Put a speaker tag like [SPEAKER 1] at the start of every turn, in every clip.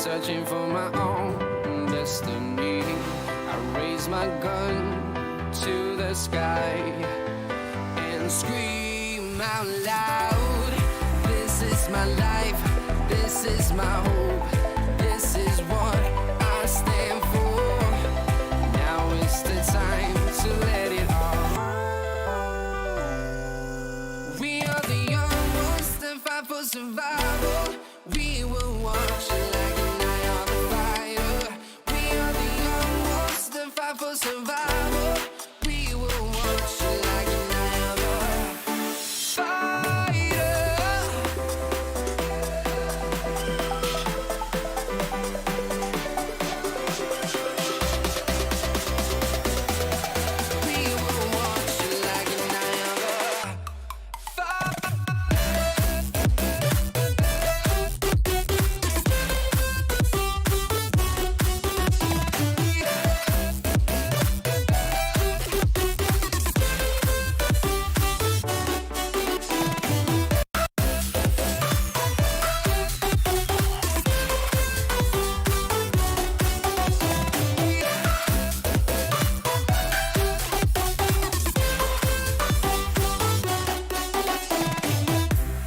[SPEAKER 1] searching for my own destiny. I raise my gun to the sky and scream out loud. This is my life, this is my hope, this is what I stand for. Now is the time to let it all. We are the young ones that fight for survival. We will watch like an eye on the fire. We are the young ones that fight for survival. We will watch like an eye on the fire. We will watch like an eye on the fire.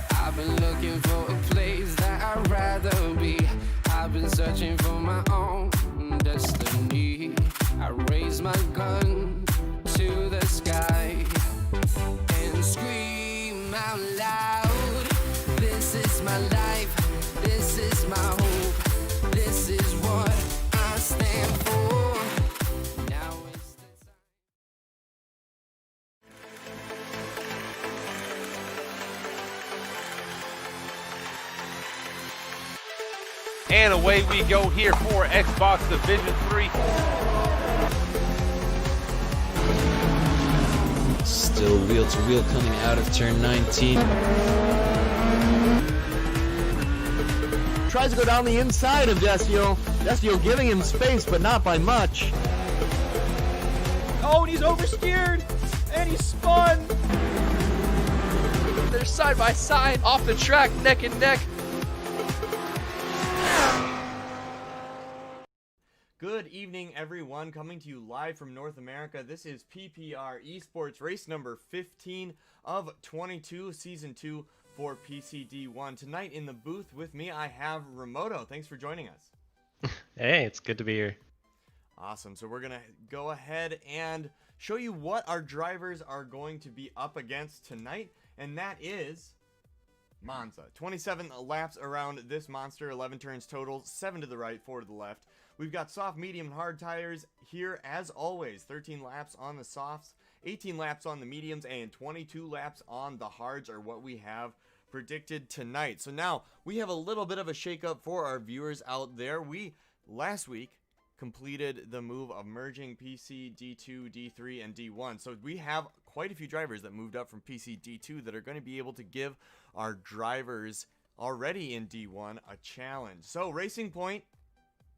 [SPEAKER 1] I've been looking for a place that I'd rather be. I've been searching for my own destiny. I raise my gun to the sky and scream out loud. This is my life, this is my hope, this is what I stand for. Now is the time.
[SPEAKER 2] And away we go here for Xbox Division 3.
[SPEAKER 3] Still wheel to wheel coming out of turn 19.
[SPEAKER 4] Tries to go down the inside of Desio. Desio giving him space, but not by much.
[SPEAKER 5] Oh, and he's oversteered, and he's spun. They're side by side, off the track, neck and neck.
[SPEAKER 6] Good evening, everyone. Coming to you live from North America. This is PPR Esports race number 15 of 22, season 2 for PCD1. Tonight in the booth with me, I have Remoto. Thanks for joining us.
[SPEAKER 7] Hey, it's good to be here.
[SPEAKER 6] Awesome. So we're going to go ahead and show you what our drivers are going to be up against tonight, and that is Monza. 27 laps around this monster, 11 turns total, 7 to the right, 4 to the left. We've got soft, medium, and hard tires here as always. 13 laps on the softs, 18 laps on the mediums, and 22 laps on the hards are what we have predicted tonight. So now we have a little bit of a shakeup for our viewers out there. We last week completed the move of merging PC, D2, D3, and D1. So we have quite a few drivers that moved up from PC D2 that are going to be able to give our drivers already in D1 a challenge. So Racing Point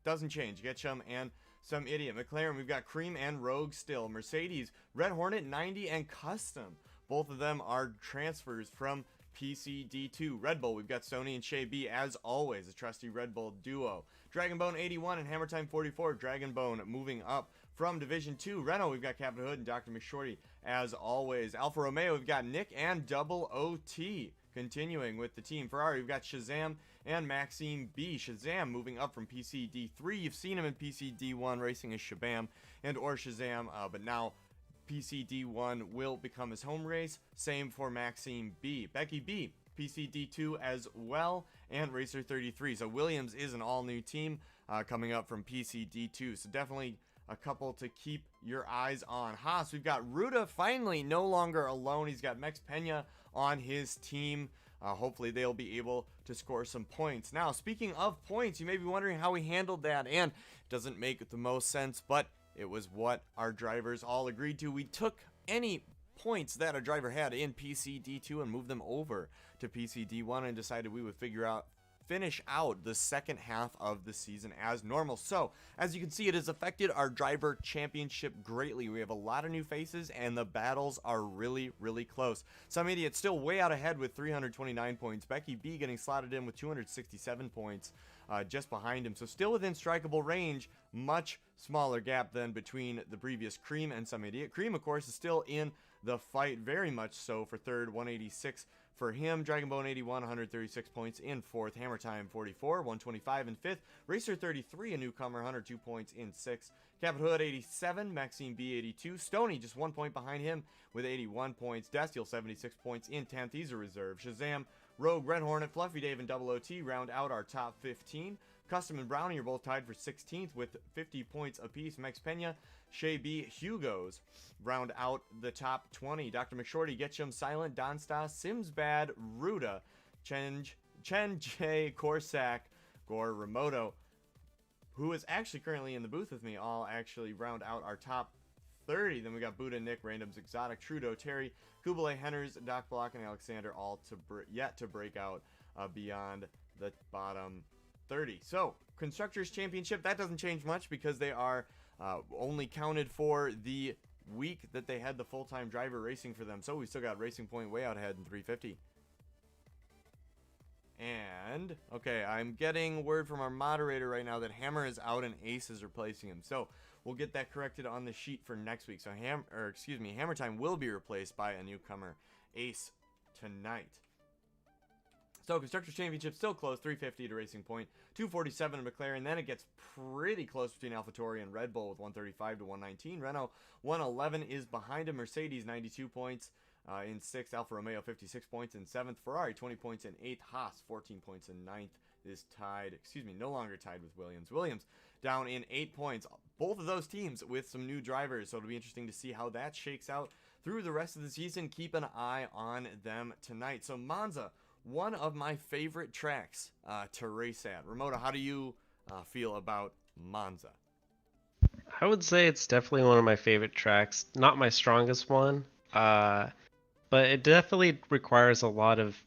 [SPEAKER 6] doesn't change. Getchum and some idiot. McLaren, we've got Cream and Rogue still. Mercedes, Red Hornet 90 and Custom. Both of them are transfers from PC D2. Red Bull, we've got Sony and Shay B as always, a trusty Red Bull duo. Dragonbone 81 and Hammer Time 44. Dragonbone moving up from Division 2. Renault, we've got Captain Hood and Dr. McShorty as always. Alfa Romeo, we've got Nick and Double OT. Continuing with the team. Ferrari, we've got Shazam and Maxime B. Shazam moving up from PC D3. You've seen him in PC D1 racing as Shabam and or Shazam, but now PC D1 will become his home race. Same for Maxime B. Becky B, PC D2 as well, and Racer 33. So Williams is an all-new team coming up from PC D2. So definitely a couple to keep your eyes on. Haas, we've got Ruda finally no longer alone. He's got Mex Pena on his team. Hopefully they'll be able to score some points. Now, speaking of points, you may be wondering how we handled that, and it doesn't make the most sense, but it was what our drivers all agreed to. We took any points that a driver had in PC D2 and moved them over to PC D1 and decided we would finish out the second half of the season as normal. So, as you can see, it has affected our driver championship greatly. We have a lot of new faces, and the battles are really, really close. Some idiot still way out ahead with 329 points. Becky B getting slotted in with 267 points. just behind him. So still within strikeable range, much smaller gap than between the previous Cream and Some Idiot. Cream, of course, is still in the fight, very much so, for third, 186 for him. Dragonbone 81, 136 points in fourth. Hammer Time 44, 125 in fifth. Racer 33, a newcomer, 102 points in sixth. Capit Hood 87, Maxine B 82. Stony just 1 point behind him with 81 points. Destiel 76 points in 10th. He's a reserve. Shazam, Rogue, Red Hornet, Fluffy Dave, and Double OT round out our top 15. Custom and Brownie are both tied for 16th with 50 points apiece. Max Pena, Shay B, Hugos round out the top 20. Dr. McShorty, Getchum, Silent, Donsta, Simsbad, Ruda, Chen J, Corsac, Gore, Remoto, who is actually currently in the booth with me, all actually round out our top 30. Then we got Buddha, Nick, Randoms, Exotic, Trudeau, Terry, Kublai, Henners, Doc Block, and Alexander, all yet to break out beyond the bottom 30. So, Constructors Championship, that doesn't change much because they are only counted for the week that they had the full-time driver racing for them. So, we still got Racing Point way out ahead in 350. And, okay, I'm getting word from our moderator right now that Hammer is out and Ace is replacing him. So, we'll get that corrected on the sheet for next week. So, Hammer Time will be replaced by a newcomer, Ace, tonight. So, Constructors Championship still close, 350 to Racing Point, 247 to McLaren. Then it gets pretty close between AlphaTauri and Red Bull with 135 to 119. Renault 111 is behind him. Mercedes 92 points. In 6th, Alfa Romeo 56 points in 7th, Ferrari 20 points in 8th, Haas 14 points in 9th is tied, no longer tied with Williams. Williams down in 8 points. Both of those teams with some new drivers, so it'll be interesting to see how that shakes out through the rest of the season. Keep an eye on them tonight. So Monza, one of my favorite tracks to race at. Ramona, how do you feel about Monza?
[SPEAKER 7] I would say it's definitely one of my favorite tracks. Not my strongest one, but it definitely requires a lot of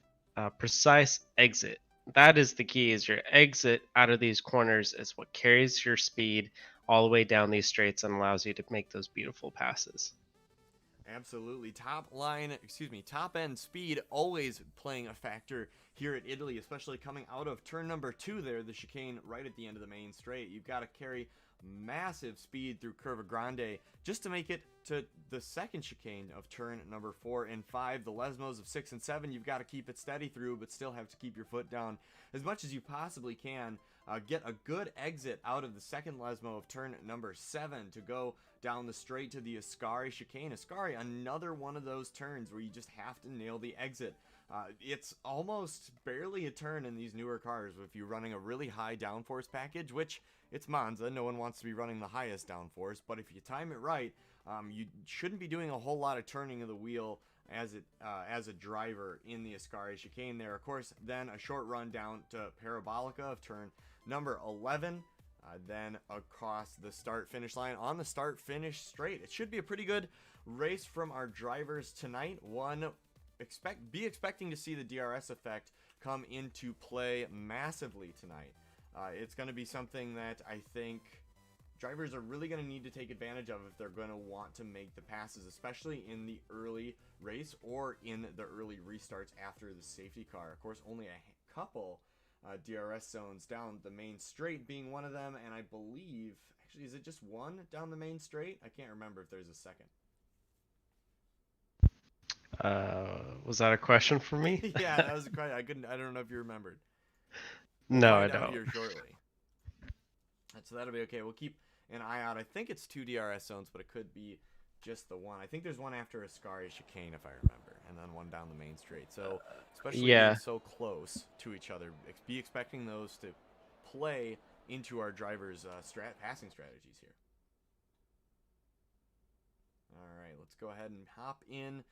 [SPEAKER 7] precise exit. That is the key, is your exit out of these corners is what carries your speed all the way down these straights and allows you to make those beautiful passes.
[SPEAKER 6] Absolutely. Top end speed always playing a factor here at Italy, especially coming out of turn number 2 there, the chicane right at the end of the main straight. You've got to carry massive speed through Curva Grande just to make it to the second chicane of turn number 4 and 5. The Lesmos of 6 and 7, you've got to keep it steady through, but still have to keep your foot down as much as you possibly can. Get a good exit out of the second Lesmo of turn number 7 to go down the straight to the Ascari chicane. Ascari, another one of those turns where you just have to nail the exit. It's almost barely a turn in these newer cars if you're running a really high downforce package, which it's Monza. No one wants to be running the highest downforce, but if you time it right, you shouldn't be doing a whole lot of turning of the wheel as a driver in the Ascari chicane there. Of course, then a short run down to Parabolica of turn number 11, then across the start-finish line on the start-finish straight. It should be a pretty good race from our drivers tonight. Be expecting to see the DRS effect come into play massively tonight. It's going to be something that I think drivers are really going to need to take advantage of if they're going to want to make the passes, especially in the early race or in the early restarts after the safety car. Of course, only a couple DRS zones down the main straight being one of them, and I believe, actually, is it just one down the main straight? I can't remember if there's a second.
[SPEAKER 7] Was that a question for me?
[SPEAKER 6] Yeah, that was a question. I don't know if you remembered.
[SPEAKER 7] No, I
[SPEAKER 6] Find out
[SPEAKER 7] don't.
[SPEAKER 6] here shortly. So that'll be okay. We'll keep an eye out. I think it's 2 DRS zones, but it could be just the one. I think there's one after Ascari chicane, if I remember, and then one down the main straight. So especially being so close to each other, be expecting those to play into our drivers' passing strategies here. All right, let's go ahead and hop in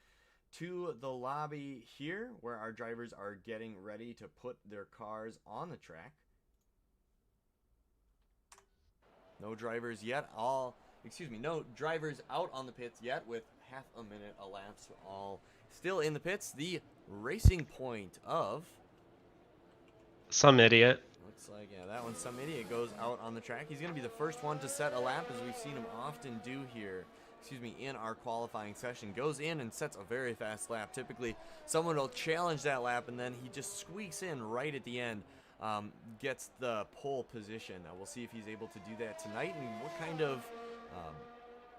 [SPEAKER 6] to the lobby here where our drivers are getting ready to put their cars on the track. No drivers yet. No drivers out on the pits yet with half a minute elapsed. All still in the pits. The Racing Point of
[SPEAKER 7] Some Idiot.
[SPEAKER 6] looks like, yeah, that one, Some Idiot, goes out on the track. He's going to be the first one to set a lap, as we've seen him often do here. In our qualifying session. Goes in and sets a very fast lap. Typically, someone will challenge that lap, and then he just squeaks in right at the end gets the pole position. We'll see if he's able to do that tonight and what kind of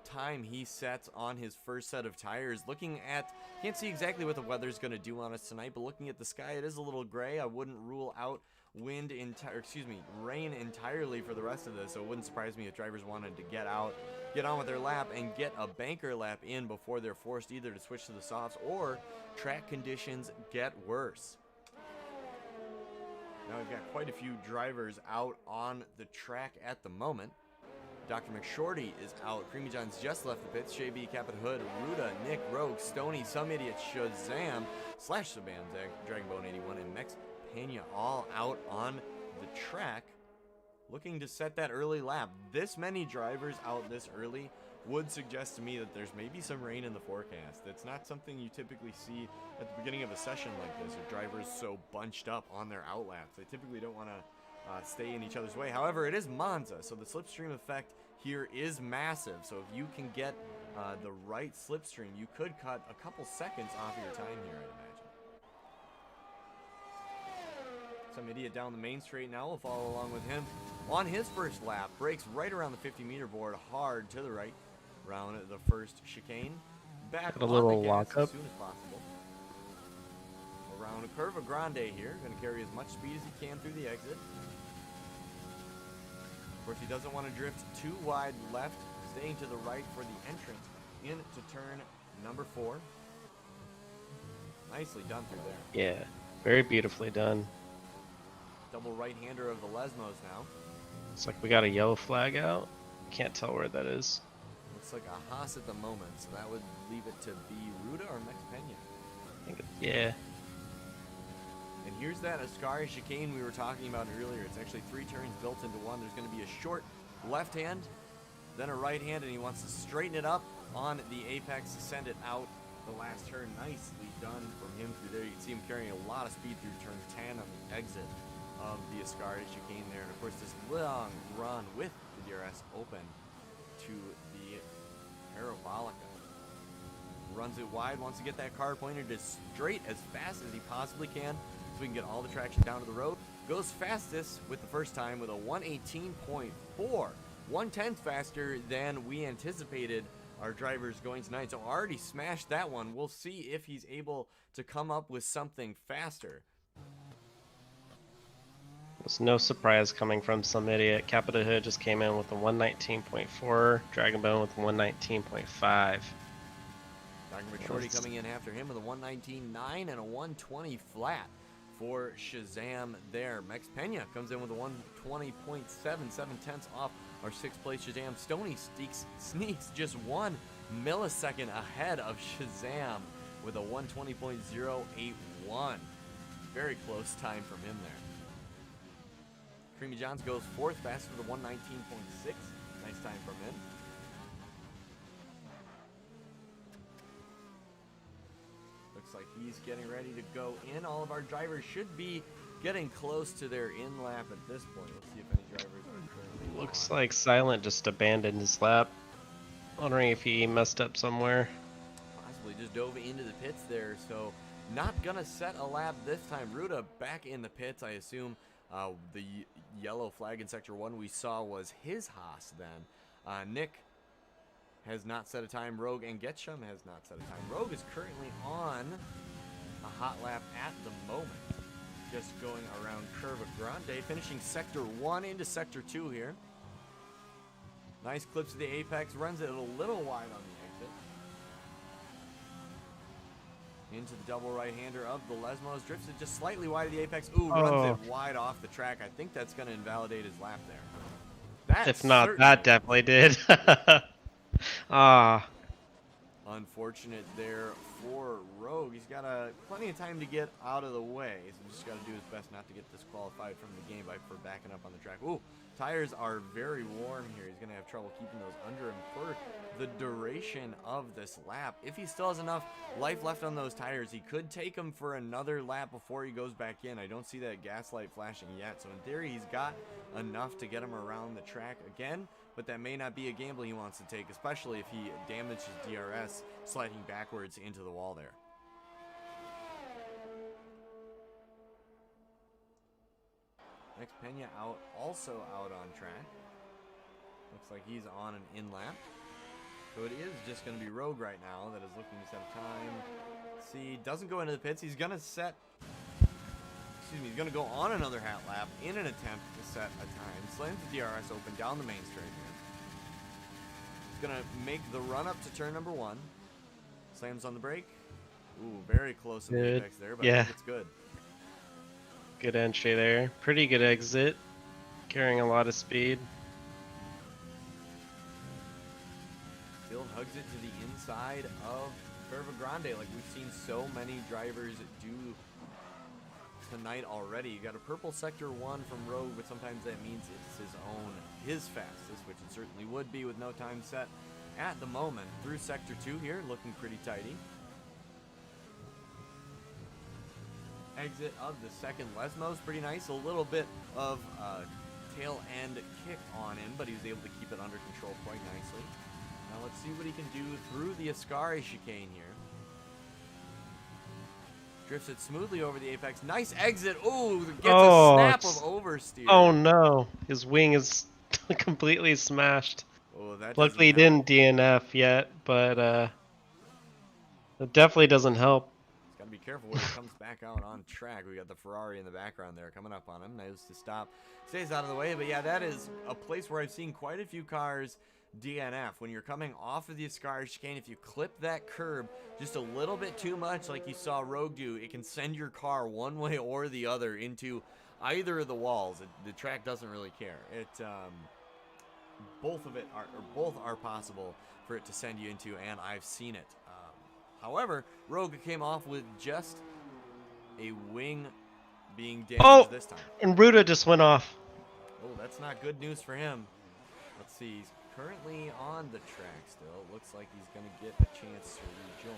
[SPEAKER 6] time he sets on his first set of tires. Looking at, can't see exactly what the weather's going to do on us tonight, but looking at the sky, it is a little gray. I wouldn't rule out rain entirely for the rest of this, so it wouldn't surprise me if drivers wanted to get on with their lap and get a banker lap in before they're forced either to switch to the softs or track conditions get worse. Now we've got quite a few drivers out on the track at the moment. Dr. McShorty is out. Creamy John's just left the pits. Shay B, Captain Hood, Ruda, Nick, Rogue, Stony, Some Idiot, Shazam, Sabam, Dragonbone 81, and Mex Pena all out on the track looking to set that early lap. This many drivers out this early would suggest to me that there's maybe some rain in the forecast. That's not something you typically see at the beginning of a session like this, with drivers so bunched up on their outlaps. They typically don't want to stay in each other's way. However, it is Monza, so the slipstream effect here is massive. So if you can get the right slipstream, you could cut a couple seconds off your time here, I'd imagine. Some Idiot down the main straight now will follow along with him on his first lap. Brakes right around the 50-meter board, hard to the right, around the first chicane. Back
[SPEAKER 7] Got a little
[SPEAKER 6] on the gas
[SPEAKER 7] lockup.
[SPEAKER 6] as soon as possible. Around a Curva Grande here, going to carry as much speed as he can through the exit. Of course, he doesn't want to drift too wide left, staying to the right for the entrance into turn number 4. Nicely done through there.
[SPEAKER 7] Yeah, very beautifully done.
[SPEAKER 6] Double right-hander of the Lesmos now.
[SPEAKER 7] It's like we got a yellow flag out. Can't tell where that is.
[SPEAKER 6] Looks like a Haas at the moment, so that would leave it to be Ruda or Mex Pena.
[SPEAKER 7] I think yeah.
[SPEAKER 6] And here's that Ascari chicane we were talking about earlier. It's actually 3 turns built into one. There's going to be a short left hand, then a right hand, and he wants to straighten it up on the apex to send it out the last turn. Nicely done from him through there. You can see him carrying a lot of speed through turn 10 on the exit of the Ascari chicane there. And of course, this long run with the DRS open to the Parabolica. Runs it wide, wants to get that car pointed as straight as fast as he possibly can so we can get all the traction down to the road. Goes fastest with the first time with a 118.4, 1/10 faster than we anticipated our drivers going tonight. So already smashed that one. We'll see if he's able to come up with something faster.
[SPEAKER 7] There's no surprise coming from Some Idiot. Capita Hood just came in with a 119.4, Dragonbone with a 119.5.
[SPEAKER 6] Dr. McShorty coming in after him with a 119.9 and a 120 flat for Shazam there. Mex Pena comes in with a 120.7, 7/10 off our 6th place Shazam. Stony sneaks just 1 millisecond ahead of Shazam with a 120.081. Very close time from him there. Creamy Johns goes 4th, fast with a 119.6. Nice time from him. Looks like he's getting ready to go in. All of our drivers should be getting close to their in lap at this point. Let's see if any drivers are currently
[SPEAKER 7] Looks
[SPEAKER 6] on.
[SPEAKER 7] like Silent just abandoned his lap. Wondering if he messed up somewhere.
[SPEAKER 6] Possibly just dove into the pits there, so not gonna set a lap this time. Ruda back in the pits, I assume. The yellow flag in Sector 1 we saw was his Haas then. Nick has not set a time. Rogue and Getchum has not set a time. Rogue is currently on a hot lap at the moment. Just going around Curva Grande, finishing Sector 1 into Sector 2 here. Nice clips of the apex, runs it a little wide on the exit. Into the double right-hander of the Lesmos, drifts it just slightly wide of the apex. Ooh, runs it wide off the track. I think that's going to invalidate his lap there. That
[SPEAKER 7] If not,
[SPEAKER 6] certainly
[SPEAKER 7] that definitely did. Ah.
[SPEAKER 6] unfortunate there for Rogue. He's got plenty of time to get out of the way, so he's just got to do his best not to get disqualified from the game for backing up on the track. Ooh, tires are very warm here. He's going to have trouble keeping those under him for the duration of this lap. If he still has enough life left on those tires, he could take them for another lap before he goes back in. I don't see that gas light flashing yet, so in theory he's got enough to get him around the track again, but that may not be a gamble he wants to take, especially if he damages DRS sliding backwards into the wall there. Next Pena also out on track. Looks like he's on an in-lap. So it is just going to be Rogue right now that is looking to set a time. See, doesn't go into the pits. He's going to set... Excuse me, he's going to go on another hat lap in an attempt to set a time. Slams the DRS open down the main straight here. He's going to make the run up to turn number 1. Slams on the brake. Ooh, very close to the apex there, but I think it's good.
[SPEAKER 7] Good entry there. Pretty good exit. Carrying a lot of speed.
[SPEAKER 6] Still hugs it to the inside of Curva Grande, like we've seen so many drivers do tonight already. You got a purple sector 1 from Rogue, but sometimes that means it's his fastest, which it certainly would be with no time set at the moment. Through sector 2 here, looking pretty tidy. Exit of the second Lesmo's pretty nice. A little bit of tail end kick on him, but he was able to keep it under control quite nicely. Now let's see what he can do through the Ascari chicane here. Drifts it smoothly over the apex. Nice exit. Ooh, gets a snap of oversteer.
[SPEAKER 7] Oh no, his wing is completely smashed.
[SPEAKER 6] Oh, that
[SPEAKER 7] Luckily he didn't DNF yet, but it definitely doesn't help.
[SPEAKER 6] He's got to be careful when he comes back out on track. We got the Ferrari in the background there coming up on him. Nice to stop. Stays out of the way, but yeah, that is a place where I've seen quite a few cars DNF. When you're coming off of the Ascari chicane, if you clip that curb just a little bit too much like you saw Rogue do, it can send your car one way or the other into either of the walls. The track doesn't really care. Both are possible for it to send you into, and I've seen it. However, Rogue came off with just a wing being damaged this time.
[SPEAKER 7] And Ruda just went off.
[SPEAKER 6] Oh, that's not good news for him. Let's see. He's currently on the track still. Looks like he's going to get a chance to rejoin.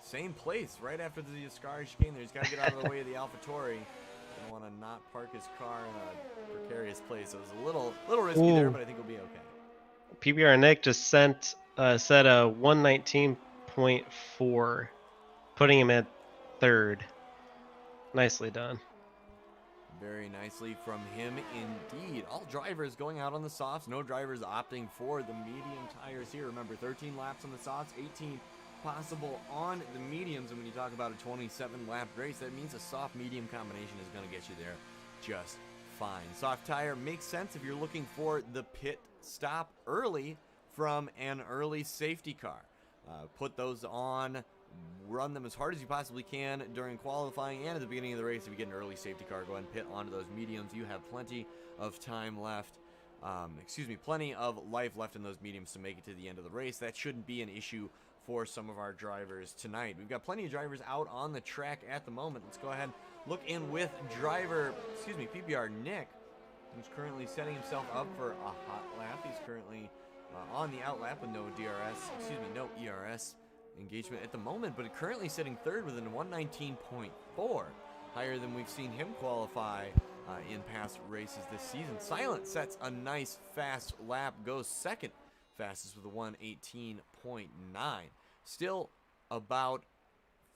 [SPEAKER 6] Same place right after the Ascari chicane there. He's got to get out of the way of the AlphaTauri. Don't want to not park his car in a precarious place. So it was a little risky there, but I think he'll be okay.
[SPEAKER 7] PBR Nick just set a 119.4, putting him at 3rd. Nicely done.
[SPEAKER 6] Very nicely from him indeed. All drivers going out on the softs. No drivers opting for the medium tires here. Remember, 13 laps on the softs, 18 possible on the mediums. And when you talk about a 27-lap race, that means a soft-medium combination is going to get you there just fine. Soft tire makes sense if you're looking for the pit stop early from an early safety car. Put those on, run them as hard as you possibly can during qualifying and at the beginning of the race. If you get an early safety car, go ahead and pit onto those mediums. You have plenty of time left. Plenty of life left in those mediums to make it to the end of the race. That shouldn't be an issue for some of our drivers tonight. We've got plenty of drivers out on the track at the moment. Let's go ahead and look in with PBR Nick, who's currently setting himself up for a hot lap. He's currently on the out lap with no ERS engagement at the moment, but currently sitting 3rd with a 119.4, higher than we've seen him qualify in past races this season. Silent sets a nice fast lap, goes 2nd fastest with a 118.9. Still about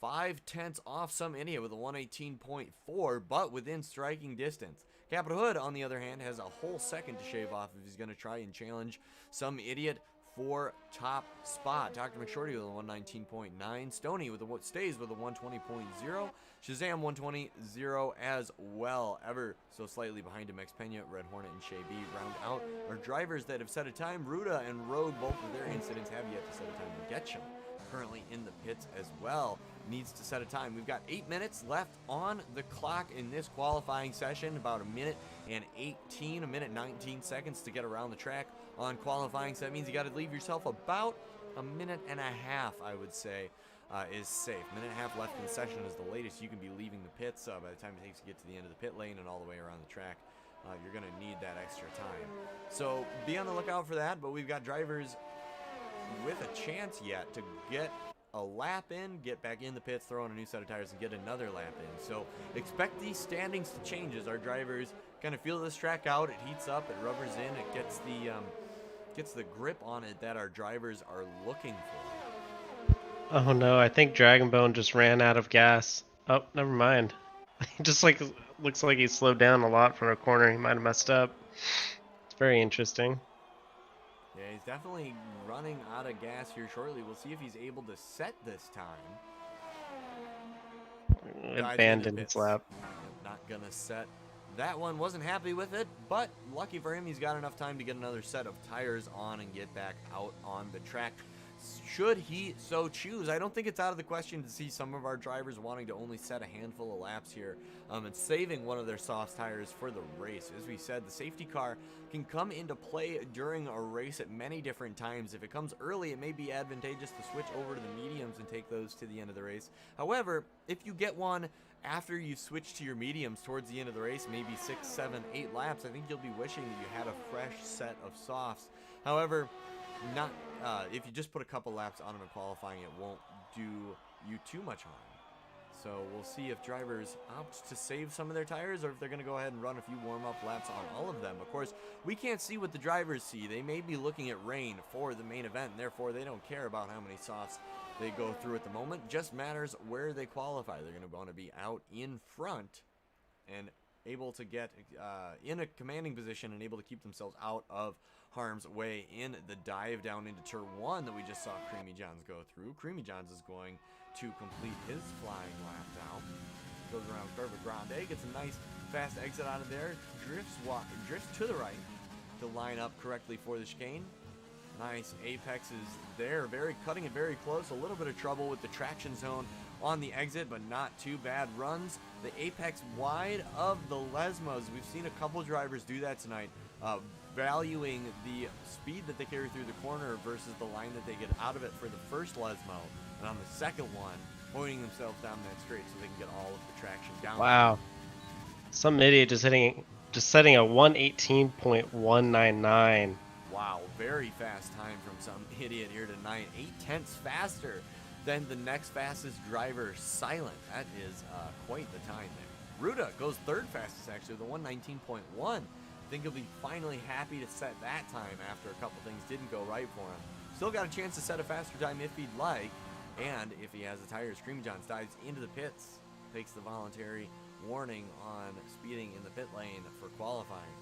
[SPEAKER 6] 5/10 off some idiot with a 118.4, but within striking distance. Capitol Hood, on the other hand, has a whole second to shave off if he's going to try and challenge some idiot for top spot. Dr. McShorty with a 119.9. Stoney stays with a 120.0. Shazam 120.0 as well. Ever so slightly behind him, X Pena, Red Hornet, and Shay B round out our drivers that have set a time. Ruda and Rogue, both of their incidents have yet to set a time. Getchum currently in the pits as well, needs to set a time. We've got 8 minutes left on the clock in this qualifying session, about a minute 19 seconds to get around the track on qualifying. So that means you got to leave yourself about a minute and a half, I would say, is safe. Minute and a half left in the session is the latest you can be leaving the pits. By the time it takes to get to the end of the pit lane and all the way around the track, you're going to need that extra time. So be on the lookout for that, but we've got drivers with a chance yet to get a lap in, get back in the pits, throw on a new set of tires, and get another lap in. So expect these standings to change as our drivers kind of feel this track out. It heats up, it rubbers in, it gets the grip on it that our drivers are looking for.
[SPEAKER 7] Oh no, I think Dragonbone just ran out of gas. Oh, never mind. He just like looks like he slowed down a lot from a corner. He might have messed up. It's very interesting.
[SPEAKER 6] Yeah, he's definitely running out of gas here shortly. We'll see if he's able to set this time. Dives
[SPEAKER 7] Abandoned
[SPEAKER 6] into
[SPEAKER 7] his
[SPEAKER 6] pits.
[SPEAKER 7] lap.
[SPEAKER 6] Not gonna set that one. Wasn't happy with it, but lucky for him, he's got enough time to get another set of tires on and get back out on the track, should he so choose. I don't think it's out of the question to see some of our drivers wanting to only set a handful of laps here and saving one of their soft tires for the race. As we said, the safety car can come into play during a race at many different times. If it comes early, it may be advantageous to switch over to the mediums and take those to the end of the race. However, if you get one after you switch to your mediums towards the end of the race, maybe 6, 7, 8 laps, I think you'll be wishing that you had a fresh set of softs. However, not if you just put a couple laps on them in qualifying, it won't do you too much harm. So we'll see if drivers opt to save some of their tires or if they're going to go ahead and run a few warm-up laps on all of them. Of course, we can't see what the drivers see. They may be looking at rain for the main event, and therefore they don't care about how many softs they go through at the moment. Just matters where they qualify. They're going to want to be out in front and able to get in a commanding position and able to keep themselves out of harm's way in the dive down into turn 1 that we just saw Creamy Johns go through. Creamy Johns is going to complete his flying lap now. Goes around Curva Grande, gets a nice fast exit out of there, drifts to the right to line up correctly for the chicane. Nice apexes there, cutting it very close. A little bit of trouble with the traction zone on the exit, but not too bad. Runs the apex wide of the Lesmos. We've seen a couple drivers do that tonight, valuing the speed that they carry through the corner versus the line that they get out of it for the first Lesmo, and on the second one, pointing themselves down that straight so they can get all of the traction down.
[SPEAKER 7] Wow. Some idiot just setting a 118.199.
[SPEAKER 6] Wow, very fast time from some idiot here tonight. 8/10 faster than the next fastest driver, Silent. That is quite the time there. Ruda goes third fastest actually with a 119.1. I think he'll be finally happy to set that time after a couple things didn't go right for him. Still got a chance to set a faster time if he'd like, and if he has the tires. Creamy Johns dives into the pits, takes the voluntary warning on speeding in the pit lane for qualifying.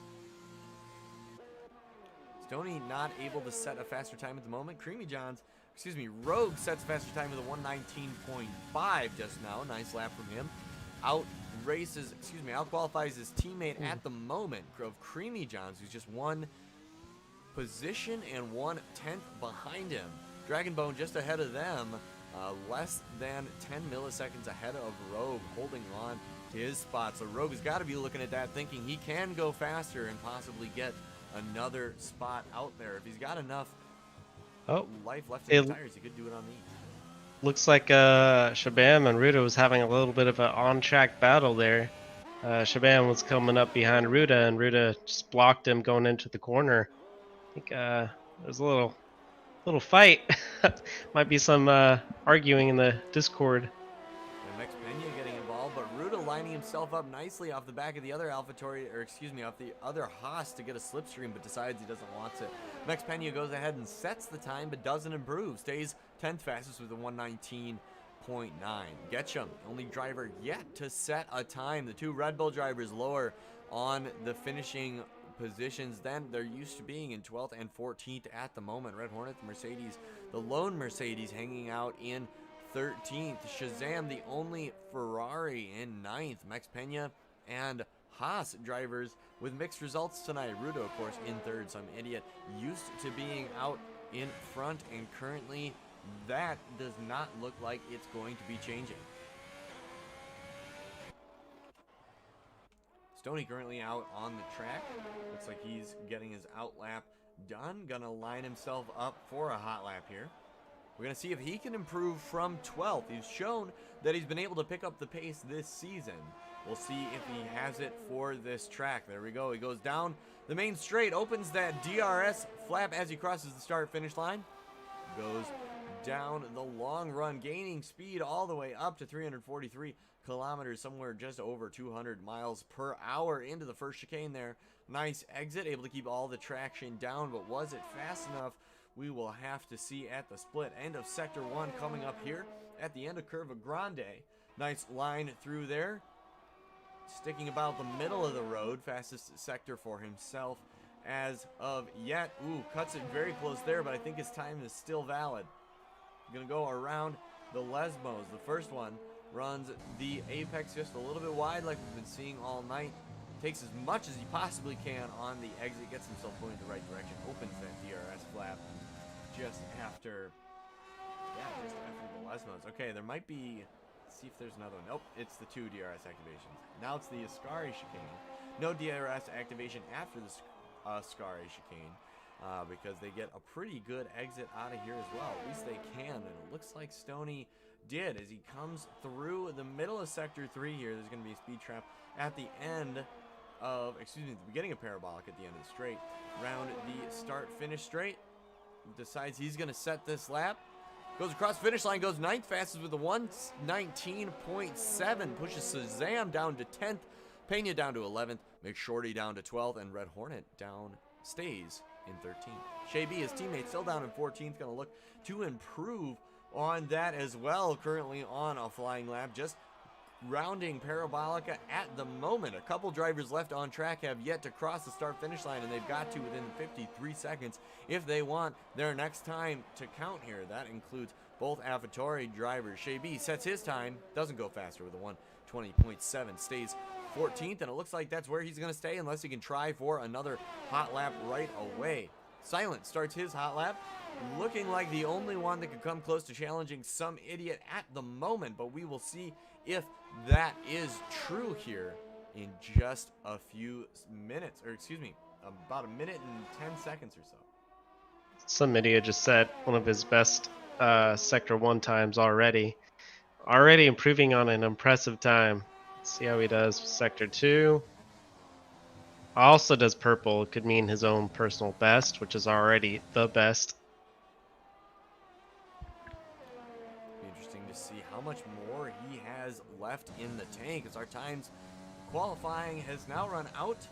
[SPEAKER 6] Stoney not able to set a faster time at the moment. Rogue sets a faster time with a 119.5 just now. Nice lap from him. Out qualifies his teammate at the moment of Creamy Johns, who's just one position and 1/10 behind him. Dragonbone just ahead of them, less than 10 milliseconds ahead of Rogue, holding on to his spot. So Rogue has got to be looking at that, thinking he can go faster and possibly get another spot out there. If he's got enough life left in the tires, he could do it on these.
[SPEAKER 7] Looks like Shabam and Ruda was having a little bit of an on-track battle there. Shabam was coming up behind Ruda, and Ruda just blocked him going into the corner. I think there was a little fight. Might be some arguing in the Discord.
[SPEAKER 6] And Max Pena getting involved, but Ruda lining himself up nicely off the back of the other off the other Haas to get a slipstream, but decides he doesn't want to. Max Pena goes ahead and sets the time, but doesn't improve. Stays 10th fastest with a 119.9. Getchum, only driver yet to set a time. The two Red Bull drivers lower on the finishing positions than they're used to being in 12th and 14th at the moment. Red Hornet, the Mercedes, the lone Mercedes hanging out in 13th. Shazam, the only Ferrari in 9th. Max Pena and Haas drivers with mixed results tonight. Rudo, of course, in 3rd. Some idiot used to being out in front, and currently that does not look like it's going to be changing. Stoney currently out on the track. Looks like he's getting his out lap done. Gonna line himself up for a hot lap here. We're gonna see if he can improve from 12th. He's shown that he's been able to pick up the pace this season. We'll see if he has it for this track. There we go. He goes down the main straight, opens that DRS flap as he crosses the start-finish line. Goes down the long run, gaining speed all the way up to 343 kilometers, somewhere just over 200 miles per hour into the first chicane there. Nice exit, able to keep all the traction down, but was it fast enough? We will have to see at the split. End of Sector 1 coming up here at the end of Curva Grande. Nice line through there. sticking about the middle of the road. Fastest sector for himself as of yet. Ooh, cuts it very close there, but I think his time is still valid. Going to go around the Lesmos. The first one runs the apex just a little bit wide like we've been seeing all night. Takes as much as he possibly can on the exit. Gets himself going in the right direction. Opens that DRS flap just after, just after the Lesmos. Okay, there might be, let's see if there's another one. Nope, it's the 2 DRS activations. Now it's the Ascari chicane. No DRS activation after the Ascari chicane. Because they get a pretty good exit out of here as well. At least they can, and it looks like Stoney did as he comes through the middle of Sector 3 here. There's going to be a speed trap at the end of, the beginning of Parabolic at the end of the straight. Round the start-finish straight. Decides he's going to set this lap. Goes across the finish line, goes 9th fastest with a 1:19.7. Pushes Shazam down to 10th. Pena down to 11th. McShorty down to 12th. And Red Hornet stays in 13th. Shay B, his teammate, still down in 14th. Going to look to improve on that as well. Currently on a flying lap. Just rounding Parabolica at the moment. A couple drivers left on track have yet to cross the start-finish line, and they've got to within 53 seconds if they want their next time to count here. That includes both AlphaTauri drivers. Shay B sets his time. Doesn't go faster with a 1:20.7. Stays 14th, and it looks like that's where he's going to stay unless he can try for another hot lap right away. Silent starts his hot lap, looking like the only one that could come close to challenging Some Idiot at the moment, but we will see if that is true here in just a few minutes, or about a minute and 10 seconds or so.
[SPEAKER 7] Some Idiot just set one of his best Sector 1 times already improving on an impressive time. See how he does with Sector 2. Also does purple. It could mean his own personal best, which is already the best.
[SPEAKER 6] Be interesting to see how much more he has left in the tank, as our times qualifying has now run out.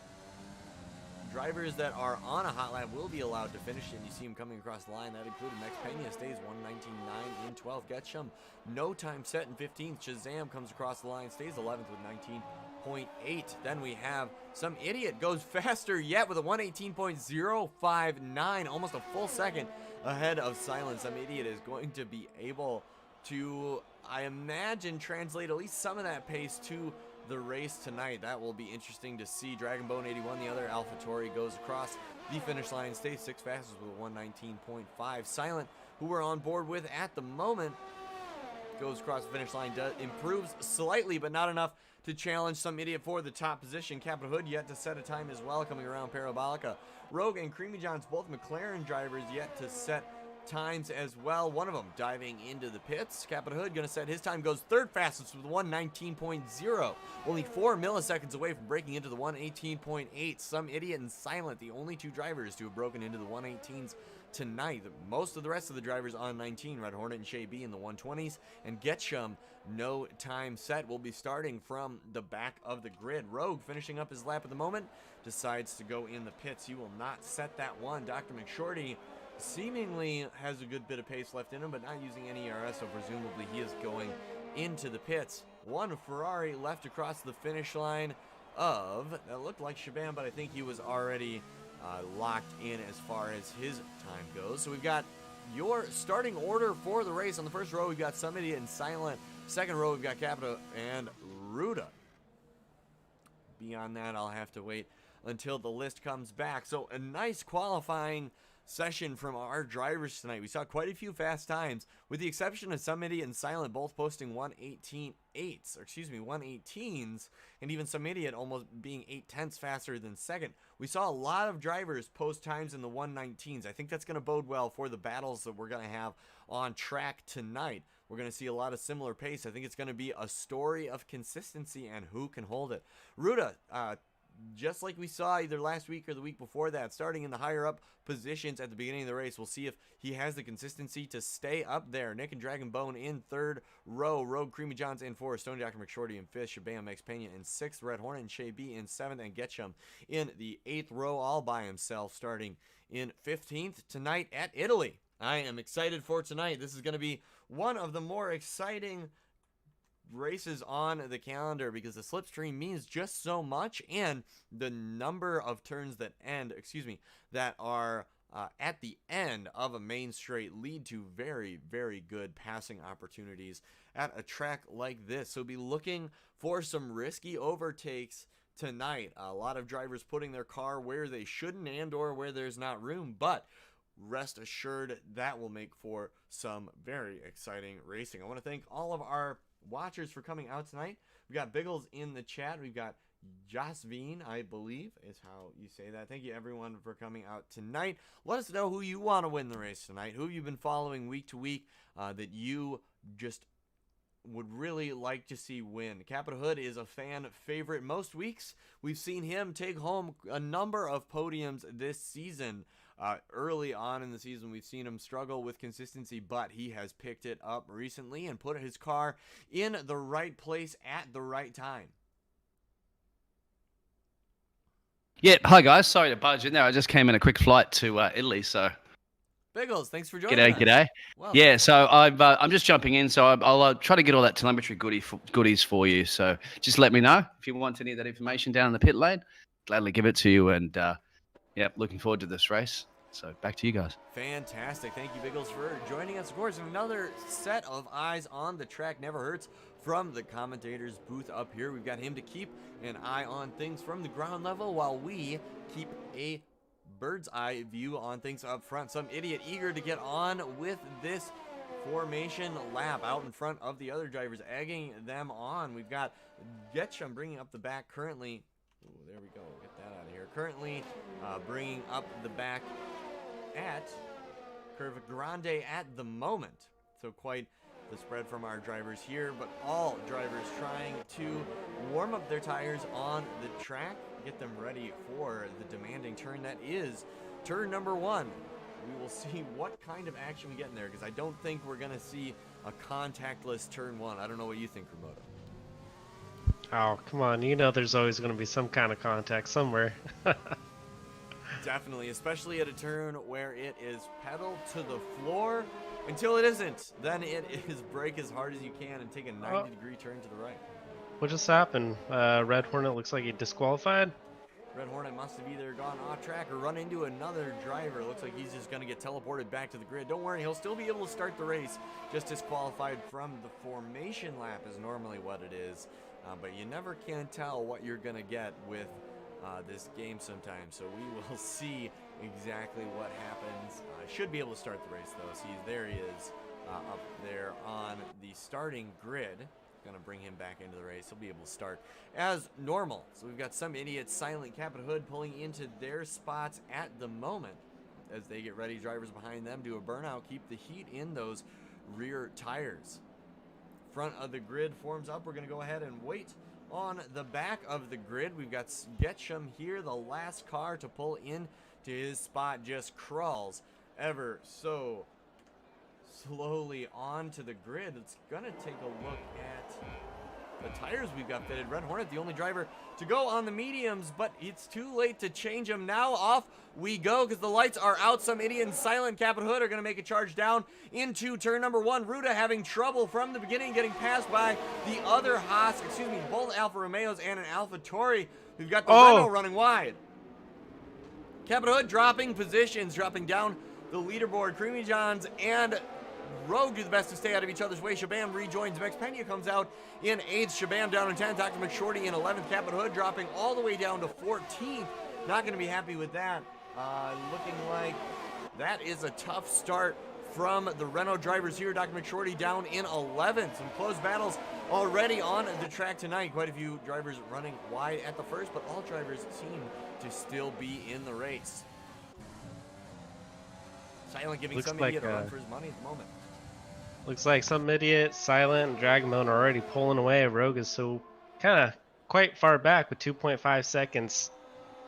[SPEAKER 6] Drivers that are on a hot lap will be allowed to finish, and you see him coming across the line. That included Max Pena, stays 1:19.9 in 12th. Getchum, no time set in 15th. Shazam comes across the line, stays 11th with 19.8. Then we have Some Idiot, goes faster yet with a 1:18.059, almost a full second ahead of Silent. Some Idiot is going to be able to, I imagine, translate at least some of that pace to the race tonight. That will be interesting to see. Dragonbone 81, the other AlphaTauri, goes across the finish line, stays 6th fastest with a 1:19.5. Silent, who we're on board with at the moment, goes across the finish line, improves slightly, but not enough to challenge Some Idiot for the top position. Capital Hood yet to set a time as well, coming around Parabolica. Rogue and Creamy John's, both McLaren drivers, yet to set times as well. One of them diving into the pits. Capital Hood going to set his time, goes 3rd fastest with 1:19.0. Only 4 milliseconds away from breaking into the 1:18.8. Some Idiot and Silent, the only 2 drivers to have broken into the 1:18s tonight. Most of the rest of the drivers on 19. Red Hornet and Shay B in the 1:20s. And Getchum, no time set, will be starting from the back of the grid. Rogue, finishing up his lap at the moment, decides to go in the pits. He will not set that one. Dr. McShorty seemingly has a good bit of pace left in him, but not using any ERS, so presumably he is going into the pits. One Ferrari left across the finish line of, that looked like Shabam, but I think he was already locked in as far as his time goes. So we've got your starting order for the race. On the first row, we've got Some Idiot and Silent. Second row, we've got Capita and Ruda. Beyond that, I'll have to wait until the list comes back. So a nice qualifying session from our drivers tonight. We saw quite a few fast times, with the exception of Some Idiot and Silent both posting 1:18s, and even Some Idiot almost being 0.8 faster than second. We saw a lot of drivers post times in the 1:19s. I think that's going to bode well for the battles that we're going to have on track tonight. We're going to see a lot of similar pace. I think it's going to be a story of consistency and who can hold it. Ruda, just like we saw either last week or the week before that, starting in the higher up positions at the beginning of the race. We'll see if he has the consistency to stay up there. Nick and Dragonbone in 3rd row. Rogue, Creamy Johns in 4th. Stone Dr. McShorty in 5th. Shabam, Max Pena in 6th. Red Hornet and Shay B in 7th. And Getchum in the 8th row, all by himself, starting in 15th tonight at Italy. I am excited for tonight. This is going to be one of the more exciting races on the calendar because the slipstream means just so much, and the number of turns that are at the end of a main straight lead to very, very good passing opportunities at a track like this. So be looking for some risky overtakes tonight. A lot of drivers putting their car where they shouldn't and or where there's not room, but rest assured that will make for some very exciting racing. I want to thank all of our watchers for coming out tonight. We've got Biggles in the chat. We've got Jasveen, I believe is how you say that. Thank you everyone for coming out tonight. Let us know who you want to win the race tonight, who you've been following week to week that you just would really like to see win. Capita Hood is a fan favorite. Most weeks we've seen him take home a number of podiums this season. Early on in the season we've seen him struggle with consistency, but he has picked it up recently and put his car in the right place at the right time.
[SPEAKER 8] Yeah, hi guys. Sorry to budge in there. I just came in a quick flight to Italy, so.
[SPEAKER 6] Biggles, thanks for joining us.
[SPEAKER 8] G'day.
[SPEAKER 6] Well,
[SPEAKER 8] yeah, so I'm just jumping in, so I'll try to get all that telemetry goodies for you. So just let me know if you want any of that information down in the pit lane. Gladly give it to you, and yeah, looking forward to this race. So back to you guys.
[SPEAKER 6] Fantastic. Thank you, Biggles, for joining us. Of course, another set of eyes on the track never hurts from the commentator's booth up here. We've got him to keep an eye on things from the ground level while we keep a bird's eye view on things up front. Some idiot eager to get on with this formation lap out in front of the other drivers, egging them on. We've got Getchum bringing up the back currently. Ooh, there we go. Get that out of here. Currently bringing up the back at Curva Grande at the moment. So quite the spread from our drivers here, but all drivers trying to warm up their tires on the track, get them ready for the demanding turn that is turn number 1. We will see what kind of action we get in there, because I don't think we're going to see a contactless turn 1. I don't know what you think, Remoto.
[SPEAKER 7] Oh, come on. You know there's always going to be some kind of contact somewhere.
[SPEAKER 6] Definitely, especially at a turn where it is pedal to the floor. Until it isn't, then it is brake as hard as you can and take a 90-degree turn to the right.
[SPEAKER 7] What just happened? Red Hornet looks like he disqualified.
[SPEAKER 6] Red Hornet must have either gone off track or run into another driver. Looks like he's just going to get teleported back to the grid. Don't worry, he'll still be able to start the race. Just disqualified from the formation lap is normally what it is. But you never can tell what you're going to get with this game sometimes. So we will see exactly what happens. Should be able to start the race though. See, there he is up there on the starting grid. Gonna bring him back into the race. He'll be able to start as normal. So we've got some idiot silent Capita Hood pulling into their spots at the moment as they get ready. Drivers behind them do a burnout, keep the heat in those rear tires. Front of the grid forms up. We're gonna go ahead and wait on the back of the grid. We've got Getchum here, the last car to pull in to his spot, just crawls ever so slowly onto the grid. It's gonna take a look at the tires we've got fitted. Red Hornet, the only driver to go on the mediums, but it's too late to change them. Now off we go because the lights are out. Some idiot and silent Capita Hood are gonna make a charge down into turn number 1. Ruta having trouble from the beginning, getting passed by the other Haas, both Alfa Romeos and an Alfa Tauri. We've got the Renault running wide. Capita Hood dropping positions, dropping down the leaderboard. Creamy Johns and Rogue do the best to stay out of each other's way. Shabam rejoins. Max Pena comes out in 8th. Shabam down in 10th. Dr. McShorty in 11th. Capita Hood dropping all the way down to 14th. Not going to be happy with that. Looking like that is a tough start from the Renault drivers here. Dr. McShorty down in 11th. Some close battles already on the track tonight. Quite a few drivers running wide at the first, but all drivers seem to still be in the race. Silent giving some idiot a run for his money at the moment.
[SPEAKER 7] Looks like some idiot, Silent, and Dragamon are already pulling away. Rogue is so kind of quite far back with 2.5 seconds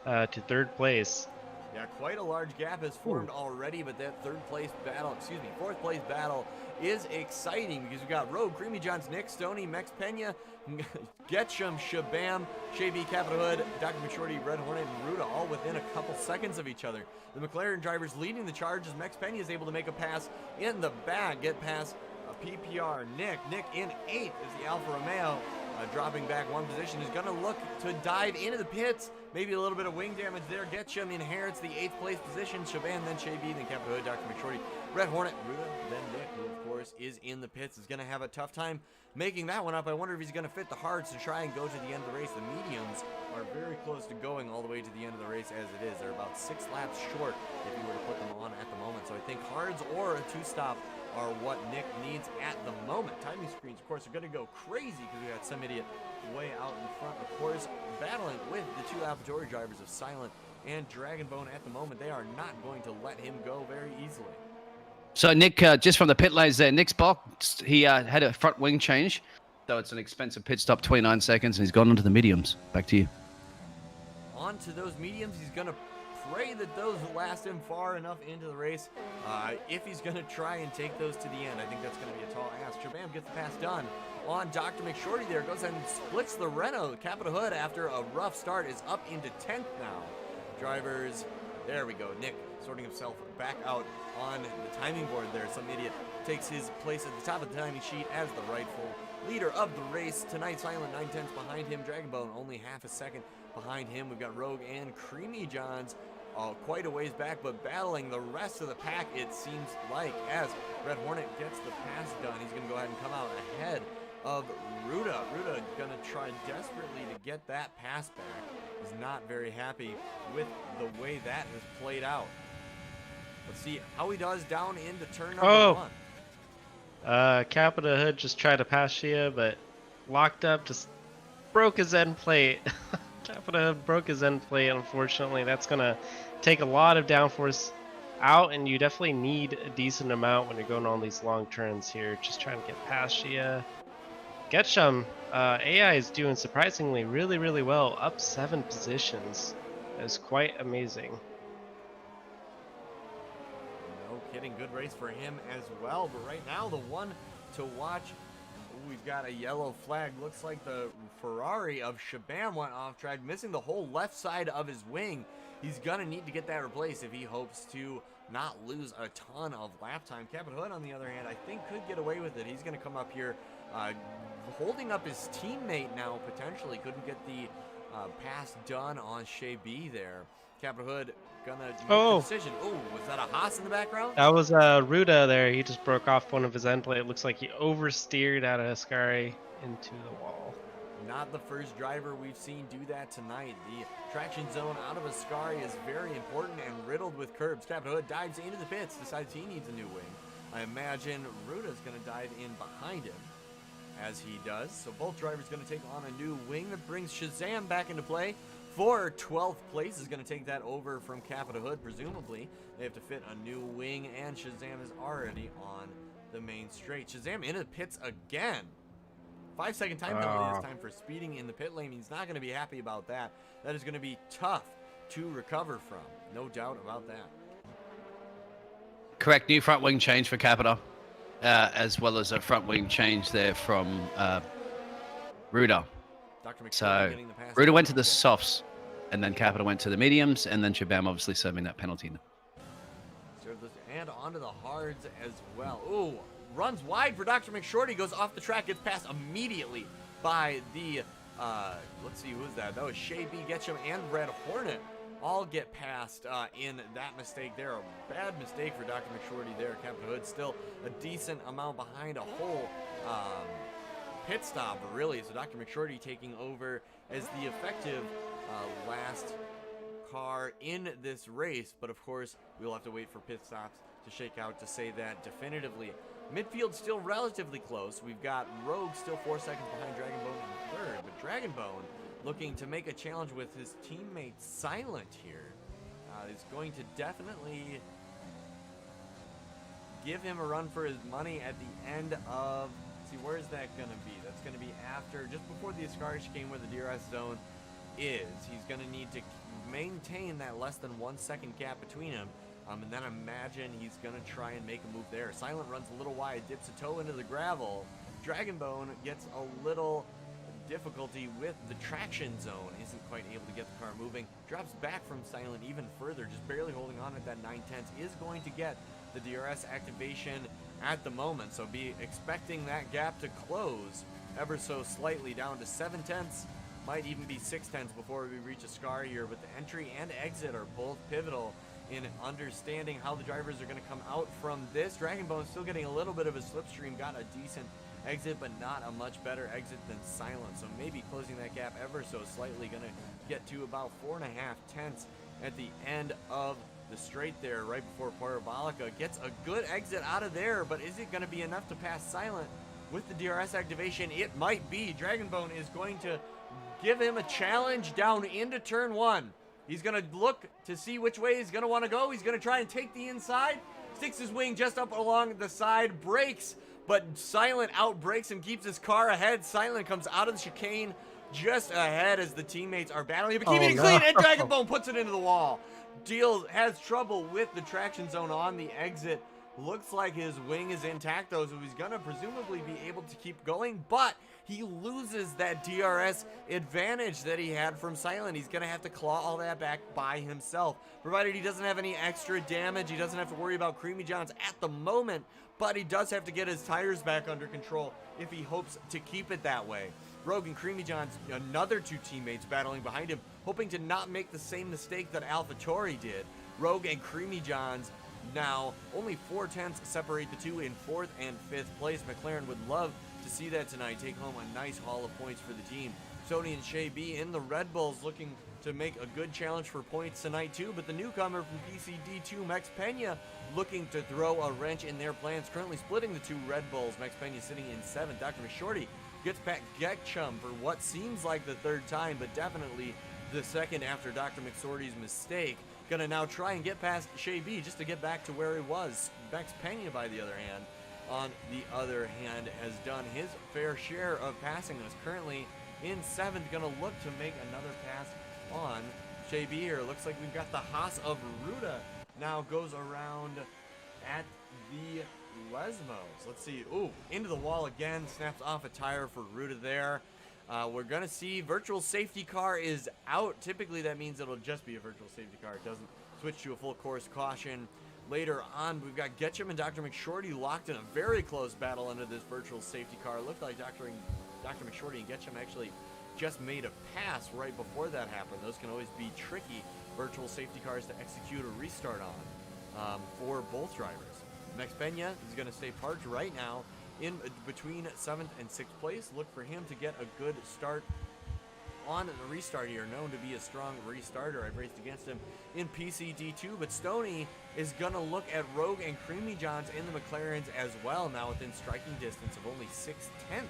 [SPEAKER 7] to 3rd place.
[SPEAKER 6] Yeah, quite a large gap has formed already, but that fourth place battle is exciting because we've got Rogue, Creamy Johns, Nick, Stoney, Max Pena, Getchum, Shabam, Shavy, Capita Hood, Dr. McShorty, Red Hornet, and Ruta all within a couple seconds of each other. The McLaren drivers leading the charge as Max Pena is able to make a pass in the back, get past PPR. Nick in 8th is the Alfa Romeo. Dropping back 1 position, is going to look to dive into the pits. Maybe a little bit of wing damage there. Getchum inherits the 8th place position. Shaban, then Shay B, then Captain Hood, Dr. McShorty, Red Hornet, Ruda, then Nick, who of course is in the pits, is going to have a tough time making that one up. I wonder if he's going to fit the hards to try and go to the end of the race. The mediums are very close to going all the way to the end of the race as it is. They're about 6 laps short if you were to put them on at the moment. So I think hards or a 2-stop are what Nick needs at the moment. Timing screens, of course, are going to go crazy because we got some idiot way out in front. Of course, battling with the 2 AlphaTauri drivers of Silent and Dragonbone at the moment. They are not going to let him go very easily.
[SPEAKER 8] So Nick, just from the pit lanes there, Nick's box, he had a front wing change. So it's an expensive pit stop, 29 seconds, and he's gone onto the mediums. Back to you.
[SPEAKER 6] On to those mediums. He's going to pray that those last him far enough into the race. If he's going to try and take those to the end, I think that's going to be a tall ask. Shabam gets the pass done on Dr. McShorty there. Goes ahead and splits the Renault. Capita Hood, after a rough start, is up into 10th now. Drivers, there we go. Nick sorting himself back out on the timing board there. Some idiot takes his place at the top of the timing sheet as the rightful leader of the race tonight. Silent 9/10 behind him. Dragonbone only half a second behind him. We've got Rogue and Creamy Johns quite a ways back, but battling the rest of the pack, it seems like, as Red Hornet gets the pass done. He's going to go ahead and come out ahead of Ruda. Ruda going to try desperately to get that pass back. Is not very happy with the way that has played out. Let's see how he does down into turn number 1.
[SPEAKER 7] Capita Hood just tried to pass you, but locked up, just broke his end plate. Capita Hood broke his end plate, unfortunately. That's going to take a lot of downforce out, and you definitely need a decent amount when you're going on these long turns here. Just trying to get past you. Getchum, AI is doing surprisingly really well, up 7 positions. That is quite amazing.
[SPEAKER 6] No kidding, good race for him as well. But right now, the one to watch, we've got a yellow flag. Looks like the Ferrari of Shabam went off track, missing the whole left side of his wing. He's gonna need to get that replaced if he hopes to not lose a ton of lap time. Captain Hood, on the other hand, I think could get away with it. He's gonna come up here holding up his teammate now, potentially. Couldn't get the pass done on Shay B there. Captain Hood gonna make the decision. Oh, was that a Haas in the background?
[SPEAKER 7] That was Ruda there. He just broke off one of his end plate. It looks like he oversteered out of Ascari into the wall.
[SPEAKER 6] Not the first driver we've seen do that tonight. The traction zone out of Ascari is very important and riddled with curbs. Captain Hood dives into the pits, decides he needs a new wing. I imagine Ruda's going to dive in behind him as he does. So both drivers going to take on a new wing. That brings Shazam back into play for 12th place. Is going to take that over from Capita Hood, presumably. They have to fit a new wing, and Shazam is already on the main straight. Shazam into the pits again. 5-second time penalty this time for speeding in the pit lane. He's not going to be happy about that. That is going to be tough to recover from. No doubt about that.
[SPEAKER 8] Correct, new front wing change for Capita, as well as a front wing change there from Ruda. So Ruda went to the softs, and then Capita went to the mediums, and then Shabam obviously serving that penalty.
[SPEAKER 6] And onto the hards as well. Ooh, runs wide for Dr. McShorty, goes off the track, gets passed immediately by the, let's see, who's that? That was Shay B, Getchum, and Red Hornet. All get passed in that mistake there. A bad mistake for Dr. McShorty there. Captain Hood still a decent amount behind a whole pit stop, really. So Dr. McShorty taking over as the effective last car in this race. But of course, we'll have to wait for pit stops to shake out to say that definitively. Midfield still relatively close. We've got Rogue still 4 seconds behind Dragonbone in third, but Dragonbone looking to make a challenge with his teammate Silent here. Is going to definitely give him a run for his money at the end of, see, where is that going to be? That's going to be after, just before the Ascari chicane where the DRS zone is. He's going to need to maintain that less than 1 second gap between him. And then imagine he's going to try and make a move there. Silent runs a little wide, dips a toe into the gravel. Dragonbone gets a little difficulty with the traction zone, isn't quite able to get the car moving. Drops back from Silent even further, just barely holding on at that 9/10. Is going to get the DRS activation at the moment. So be expecting that gap to close ever so slightly down to 7/10. Might even be 6/10 before we reach a scar here. But the entry and exit are both pivotal in understanding how the drivers are going to come out from this. Dragonbone still getting a little bit of a slipstream, got a decent exit, but not a much better exit than Silent. So maybe closing that gap ever so slightly, going to get to about 4.5/10 at the end of the straight there, right before Parabolica gets a good exit out of there. But is it going to be enough to pass Silent with the DRS activation? It might be. Dragonbone is going to give him a challenge down into turn 1. He's going to look to see which way he's going to want to go. He's going to try and take the inside. Sticks his wing just up along the side. Brakes, but Silent outbrakes him, keeps his car ahead. Silent comes out of the chicane just ahead as the teammates are battling. But keeping it clean, and Dragonbone puts it into the wall. Has trouble with the traction zone on the exit. Looks like his wing is intact, though, so he's going to presumably be able to keep going, but he loses that DRS advantage that he had from Silent. He's going to have to claw all that back by himself, provided he doesn't have any extra damage. He doesn't have to worry about Creamy Johns at the moment, but he does have to get his tires back under control if he hopes to keep it that way. Rogue and Creamy Johns, another 2 teammates battling behind him, hoping to not make the same mistake that AlphaTauri did. Rogue and Creamy Johns now only 4/10 separate the two in 4th and 5th place. McLaren would love to see that tonight, take home a nice haul of points for the team. Sony and Shay B in the Red Bulls looking to make a good challenge for points tonight too, but the newcomer from PCD2, Max Pena, looking to throw a wrench in their plans, currently splitting the 2 Red Bulls. Max Pena sitting in 7th. Dr. McShorty gets back Getchum for what seems like the 3rd time, but definitely the 2nd after Dr. McSorty's mistake. Gonna now try and get past Shay B just to get back to where he was. Max Pena, by the other hand, on the other hand, has done his fair share of passing and is currently in 7th. Gonna look to make another pass on Shay B here. Looks like we've got the Haas of Ruda now goes around at the Lesmos. Let's see. Ooh, into the wall again. Snaps off a tire for Ruda there. We're going to see virtual safety car is out. Typically, that means it'll just be a virtual safety car. It doesn't switch to a full course caution. Later on, we've got Getchum and Dr. McShorty locked in a very close battle under this virtual safety car. It looked like Dr. McShorty and Getchum actually just made a pass right before that happened. Those can always be tricky virtual safety cars to execute a restart on for both drivers. Max Pena is going to stay parked right now in between 7th and 6th place. Look for him to get a good start on the restart here. Known to be a strong restarter. I've raced against him in PCD2, but Stoney is going to look at Rogue and Creamy Johns in the McLarens as well, now within striking distance of only 6/10.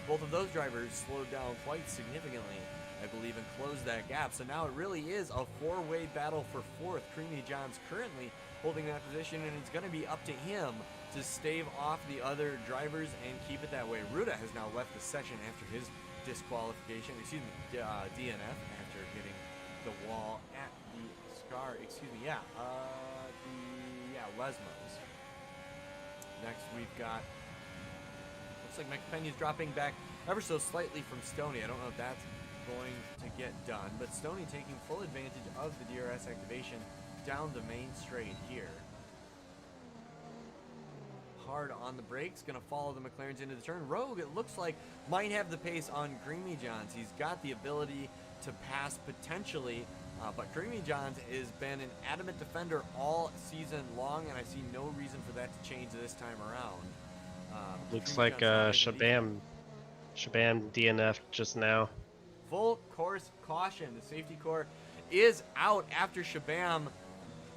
[SPEAKER 6] Both of those drivers slowed down quite significantly, I believe, and closed that gap. So now it really is a 4-way battle for 4th. Creamy Johns currently holding that position, and it's going to be up to him to stave off the other drivers and keep it that way. Ruda has now left the session after his disqualification, DNF, after hitting the wall at the Lesmos. Next we've got, looks like McPena's dropping back ever so slightly from Stoney. I don't know if that's going to get done, but Stoney taking full advantage of the DRS activation down the main straight here. Hard on the brakes, gonna follow the McLarens into the turn. Rogue, it looks like, might have the pace on Creamy Johns. He's got the ability to pass potentially, but Creamy Johns has been an adamant defender all season long, and I see no reason for that to change this time around.
[SPEAKER 7] Looks like Shabam DNF just now.
[SPEAKER 6] Full course caution. The safety car is out after Shabam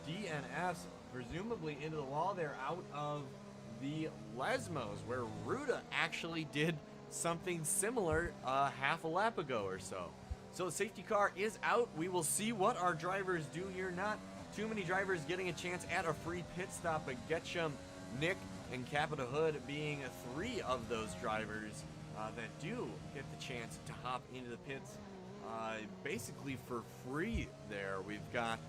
[SPEAKER 6] DNFs, presumably into the wall. They're out of the Lesmos, where Ruda actually did something similar half a lap ago or so. So the safety car is out. We will see what our drivers do here. Not too many drivers getting a chance at a free pit stop, but Getchum, Nick, and Capita Hood being 3 of those drivers that do get the chance to hop into the pits basically for free there. We've got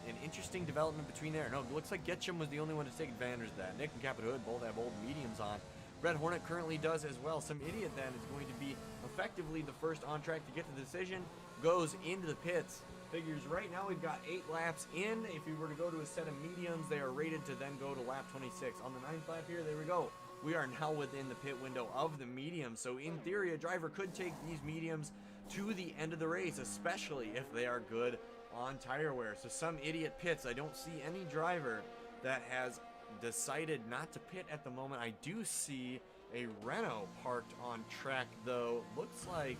[SPEAKER 6] an interesting development between there. No, it looks like Getchum was the only one to take advantage of that. Nick and Capita Hood both have old mediums on. Red Hornet currently does as well. Some idiot then is going to be effectively the first on track to get to the decision, goes into the pits, figures right now we've got 8 laps in. If we were to go to a set of mediums, they are rated to then go to lap 26. On the 9th lap here, there we go. We are now within the pit window of the medium. So in theory, a driver could take these mediums to the end of the race, especially if they are good on tire wear. So some idiot pits. I don't see any driver that has decided not to pit at the moment. I do see a Renault parked on track though. Looks like,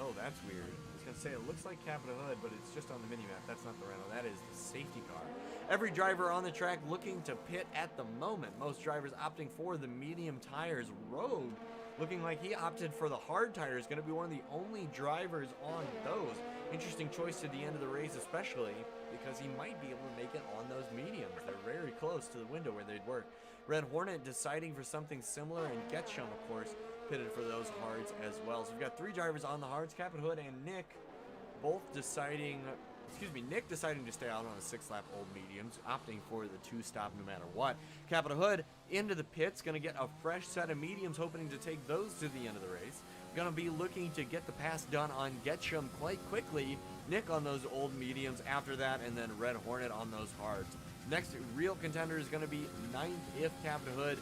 [SPEAKER 6] oh, that's weird. I was gonna say it looks like Capita Hood, but it's just on the minimap. That's not the Renault, that is the safety car. Every driver on the track looking to pit at the moment. Most drivers opting for the medium tires. Rogue looking like he opted for the hard tires. Going to be one of the only drivers on those. Interesting choice to the end of the race, especially because he might be able to make it on those mediums. They're very close to the window where they'd work. Red Hornet deciding for something similar, and Getchum, of course, pitted for those hards as well. So we've got 3 drivers on the hards, Captain Hood and Nick, both deciding, Nick deciding to stay out on a 6-lap old mediums, opting for the 2-stop no matter what. Capita Hood into the pits, going to get a fresh set of mediums, hoping to take those to the end of the race. Going to be looking to get the pass done on Getchum quite quickly. Nick on those old mediums after that, and then Red Hornet on those hards. Next real contender is going to be 9th if Captain Hood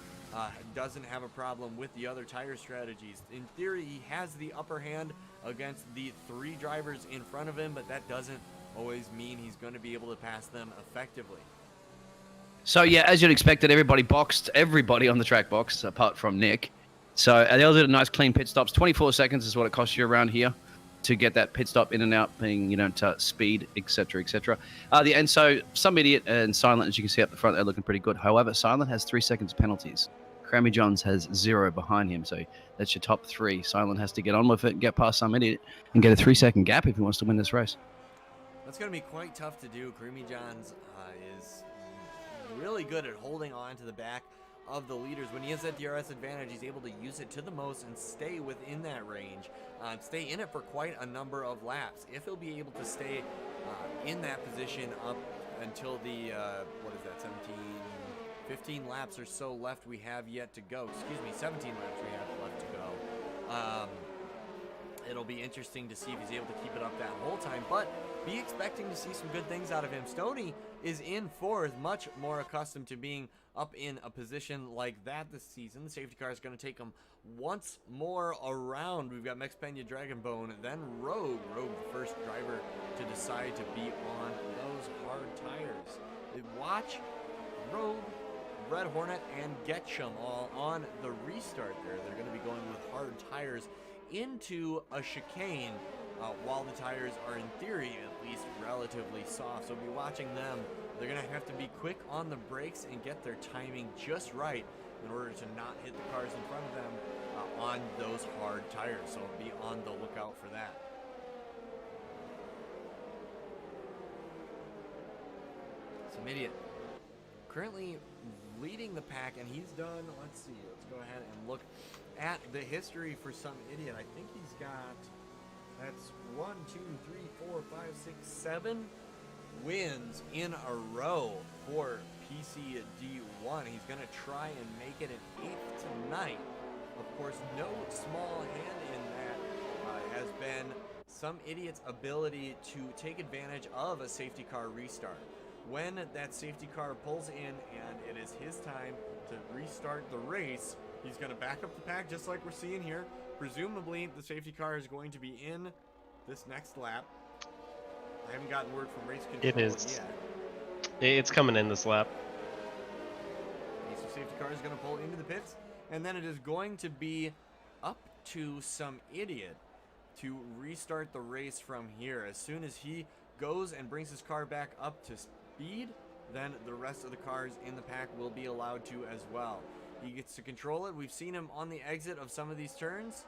[SPEAKER 6] doesn't have a problem with the other tire strategies. In theory, he has the upper hand against the 3 drivers in front of him, but that doesn't always mean he's going to be able to pass them effectively.
[SPEAKER 8] So yeah, as you'd expected, everybody on the track boxed apart from Nick. So they all did a nice clean pit stops. 24 seconds is what it costs you around here to get that pit stop in and out, being, you know, to speed, etc., etc. And so some idiot and Silent, as you can see up the front, they're looking pretty good. However, Silent has 3 seconds penalties. Crammy Johns has 0 behind him, so that's your top 3. Silent has to get on with it and get past some idiot and get a 3-second gap if he wants to win this race.
[SPEAKER 6] That's going to be quite tough to do. Creamy Johns is really good at holding on to the back of the leaders. When he has that DRS advantage, he's able to use it to the most and stay within that range. Stay in it for quite a number of laps. If he'll be able to stay in that position up until the, 15 laps or so left we have yet to go. 17 laps we have left to go. It'll be interesting to see if he's able to keep it up that whole time, but be expecting to see some good things out of him. Stoney is in 4th, much more accustomed to being up in a position like that this season. The safety car is going to take him once more around. We've got Mex Pena, Dragonbone, then Rogue. Rogue, the first driver to decide to be on those hard tires. Watch Rogue, Red Hornet, and Getchum all on the restart there. They're going to be going with hard tires into a chicane while the tires are, in theory, at least relatively soft. So be watching them. They're going to have to be quick on the brakes and get their timing just right in order to not hit the cars in front of them on those hard tires. So be on the lookout for that. Some idiot currently leading the pack, and he's done, let's see, let's go ahead and look at the history for Some Idiot. I think he's got, that's 1, 2, 3, 4, 5, 6, 7 wins in a row for PCD1. He's going to try and make it an 8th tonight. Of course, no small hand in that has been Some Idiot's ability to take advantage of a safety car restart. When that safety car pulls in and it is his time to restart the race, he's going to back up the pack just like we're seeing here. Presumably, the safety car is going to be in this next lap. I haven't gotten word from race control
[SPEAKER 7] It is.
[SPEAKER 6] yet.
[SPEAKER 7] It's coming in this lap.
[SPEAKER 6] Okay, so safety car is going to pull into the pits, and then it is going to be up to Some Idiot to restart the race from here. As soon as he goes and brings his car back up to speed, then the rest of the cars in the pack will be allowed to as well. He gets to control it. We've seen him on the exit of some of these turns.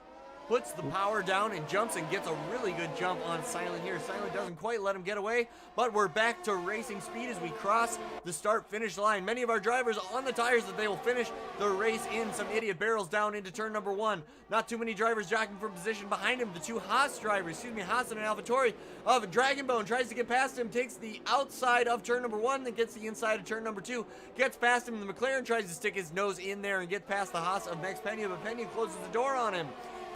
[SPEAKER 6] Puts the power down and jumps and gets a really good jump on Silent here. Silent doesn't quite let him get away, but we're back to racing speed as we cross the start-finish line. Many of our drivers on the tires that they will finish the race in. Some Idiot barrels down into turn number 1. Not too many drivers jockeying for position behind him. The 2 Haas drivers, Haas and AlphaTauri of Dragonbone tries to get past him, takes the outside of turn number 1, then gets the inside of turn number 2, gets past him. The McLaren tries to stick his nose in there and get past the Haas of Max Pena, but Pena closes the door on him.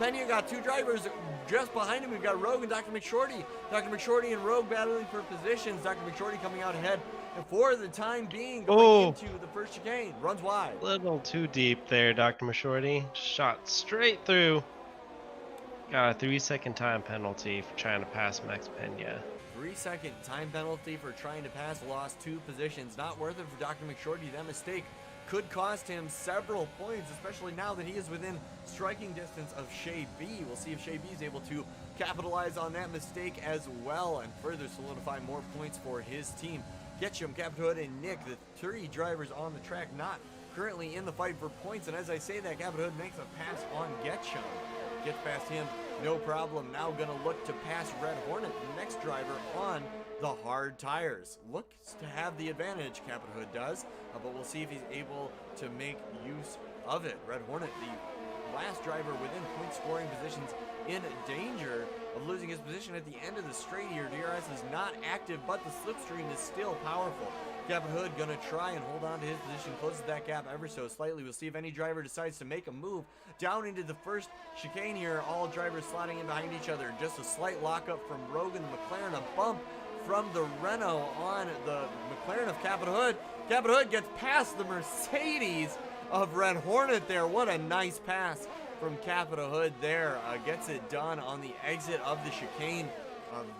[SPEAKER 6] Pena got two drivers just behind him. We've got Rogue and Dr. McShorty. Dr. McShorty and Rogue battling for positions. Dr. McShorty coming out ahead. And for the time being, going into the first chicane. Runs wide.
[SPEAKER 7] A little too deep there, Dr. McShorty. Shot straight through. Got a 3-second time penalty for trying to pass Max Pena.
[SPEAKER 6] 3-second time penalty for trying to pass. Lost 2 positions. Not worth it for Dr. McShorty. That mistake could cost him several points, especially now that he is within striking distance of Shay B. We'll see if Shay B is able to capitalize on that mistake as well and further solidify more points for his team. Ketchum, Captain Hood, and Nick, the 3 drivers on the track, not currently in the fight for points. And as I say that, Captain Hood makes a pass on Getchum. Gets past him, no problem. Now gonna look to pass Red Hornet, the next driver on the hard tires. Looks to have the advantage, Captain Hood does, but we'll see if he's able to make use of it. Red Hornet, the last driver within point scoring positions, in danger of losing his position at the end of the straight here. DRS is not active, but the slipstream is still powerful. Captain Hood gonna try and hold on to his position, closes that gap ever so slightly. We'll see if any driver decides to make a move down into the first chicane here. All drivers sliding in behind each other. Just a slight lockup from Rogan, the McLaren, a bump from the Renault on the McLaren of Captain Hood. Captain Hood gets past the Mercedes of Red Hornet there. What a nice pass from Captain Hood there. Gets it done on the exit of the chicane.